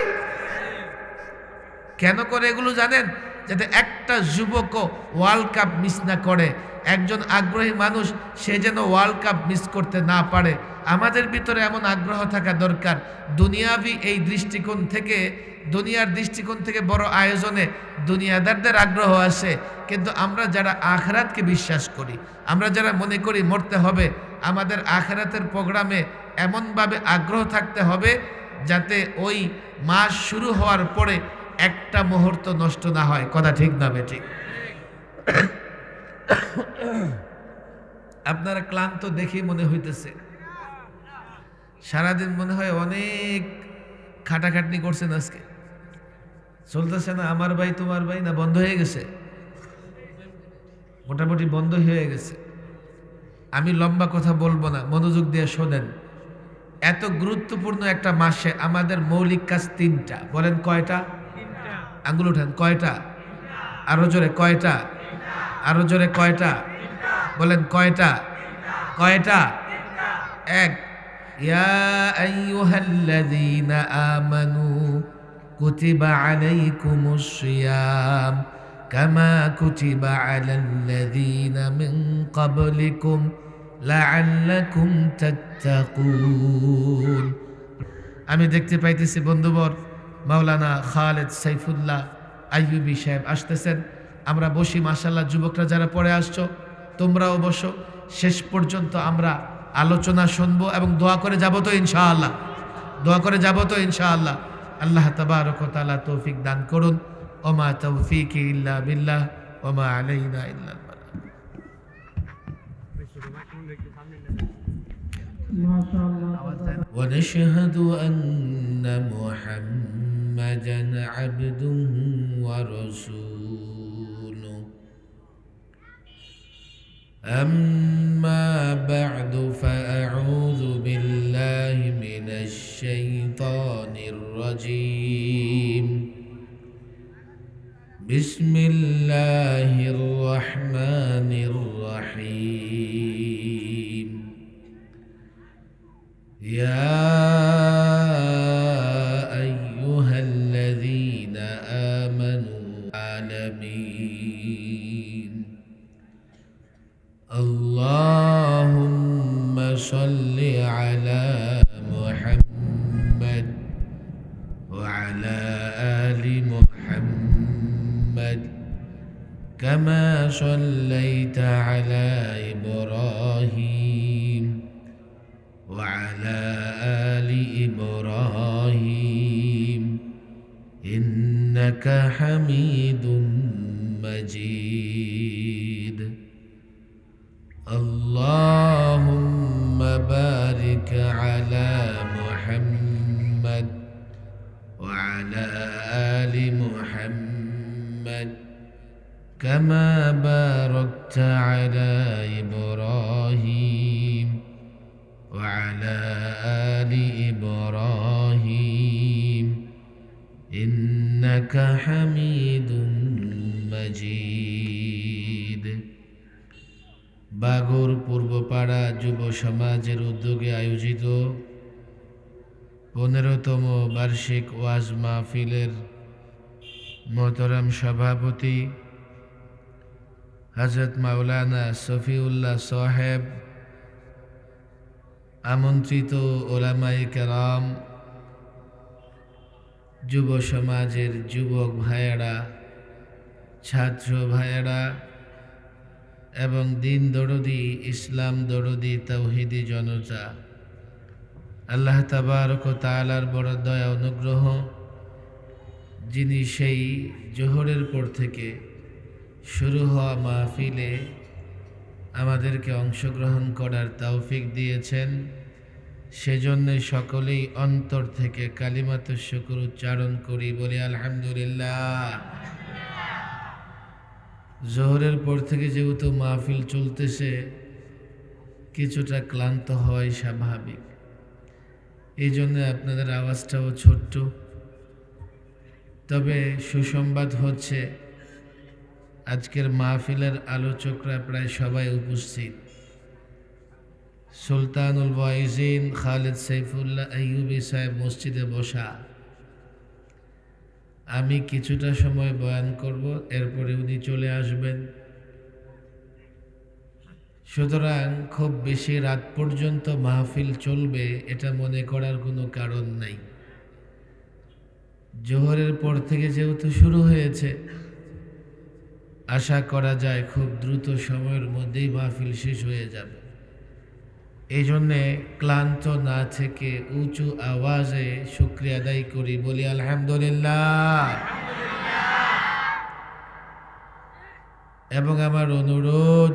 S1: কেন করে এগুলো জানেন? যাতে একটা যুবকও ওয়ার্ল্ড কাপ মিস না করে, একজন আগ্রহী মানুষ সে যেন ওয়ার্ল্ড কাপ মিস করতে না পারে। আমাদের ভিতরে এমন আগ্রহ থাকা দরকার। দুনিয়াবি এই দৃষ্টিকোণ থেকে, দুনিয়ার দৃষ্টিকোণ থেকে বড় আয়োজনে দুনিয়াদারদের আগ্রহ আসে, কিন্তু আমরা যারা আখিরাতকে বিশ্বাস করি, আমরা যারা মনে করি মরতে হবে, আমাদের আখিরাতের প্রোগ্রামে এমনভাবে আগ্রহ থাকতে হবে যাতে ওই মাস শুরু হওয়ার পরে একটা মুহূর্ত নষ্ট না হয়। কথা ঠিক না বেঠিক? আপনারা ক্লান্ত দেখে মনে হইতেছে, সারাদিন মনে হয় অনেক খাটাখাটনি করছেন। আজকে চলতেছে না আমার ভাই তোমার ভাই, না বন্ধ হয়ে গেছে? মোটামুটি বন্ধ হয়ে গেছে। আমি লম্বা কথা বলবো না, মনোযোগ দিয়ে শোনেন। এত গুরুত্বপূর্ণ একটা মাসে আমাদের মৌলিক কাজ 3টা। বলেন কয়টা? আঙ্গুল উঠান। কয়টা? আরো জোরে কয়টা? আরো জোরে কয়টা? বলেন কয়টা? কয়টা? 1, ইয়া আইয়ুহাল্লাযীনা আমানু কুতিবা আলাইকুমুস সিয়াম কামা কুতিবা আলাল্লাযীনা মিন ক্বাবলিকুম লাআল্লাকুম তাত্তাকুন। আমি দেখতে পাইতেছি বন্ধুবর মাওলানা খালেদ সাইফুল্লাহ আইয়ুবী সাহেব আসতেছেন। আমরা বসি, মাশাআল্লাহ। যুবকরা যারা পড়ে আসছো তোমরাও বসো, শেষ পর্যন্ত আমরা আলোচনা শুনবো এবং দোয়া করে যাব তো ইনশাআল্লাহ? দোয়া করে যাব তো ইনশাআল্লাহ? আল্লাহ তাবারক ওয়া তাআলা তৌফিক দান করুন। ওমা তৌফিকি ইল্লা বিল্লাহ ওমা আলাইনা ইল্লাল বালাগ। ونشهد أن محمدا عبده ورسوله. أما بعد فأعوذ بالله من الشيطان الرجيم. بسم الله الرحمن الرحيم. يا أيها الذين آمنوا العالمين اللهم صل على محمد وعلى آل محمد كما صليت على إبراهيم وعلى آل إبراهيم إنك حميد مجيد. اللهم بارك على محمد وعلى آل محمد كما باركت على إبراهيم وعلى آل إبراهيم إنك حميد مجيد. বাগর পূর্বপাড়া যুব সমাজের উদ্যোগে আয়োজিত 15তম বার্ষিক ওয়াজ মাহফিলের মোহতারাম সভাপতি হযরত মাওলানা শফিউল্লাহ সাহেব, আমন্ত্রিত ওলামায়ে কেরাম, যুব সমাজের যুবক ভাইয়েরা, ছাত্র ভাইয়েরা এবং দিন দরদি, ইসলাম দরদি, তাওহীদি জনতা, আল্লাহ তাবারক ও তাআলার বড় দয়া অনুগ্রহ, যিনি সেই জোহরের পর থেকে শুরু হওয়া মাহফিলে আমাদেরকে অংশগ্রহণ করার তৌফিক দিয়েছেন, সেজন্য সকলেই অন্তর থেকে কালিমাতুশ শুকর উচ্চারণ করি, বলি আলহামদুলিল্লাহ। জোহরের পর থেকে যেহেতু মাহফিল চলতেছে, কিছুটা ক্লান্ত হয় স্বাভাবিক। এই জন্য আপনাদের আওয়াজটাও ছোট্ট। তবে সুসংবাদ হচ্ছে আজকের মাহফিলের আলোচকরা প্রায় সবাই উপস্থিত। সুলতানুল ওয়াইজিন খালেদ সাইফুল্লাহ আইয়ুবী সাহেব মসজিদে বসা। আমি কিছুটা সময় বয়ান করব, এরপরে উনি চলে আসবেন। সুতরাং খুব বেশি রাত পর্যন্ত মাহফিল চলবে এটা মনে করার কোনো কারণ নাই। জোহরের পর থেকে যেহেতু শুরু হয়েছে, আশা করা যায় খুব দ্রুত সময়ের মধ্যেই মাহফিল শেষ হয়ে যাবে। এই জন্যে ক্লান্ত না থেকে উঁচু আওয়াজে শুকরিয়া আদায় করি, বলি আলহামদুলিল্লাহ। এবং আমার অনুরোধ,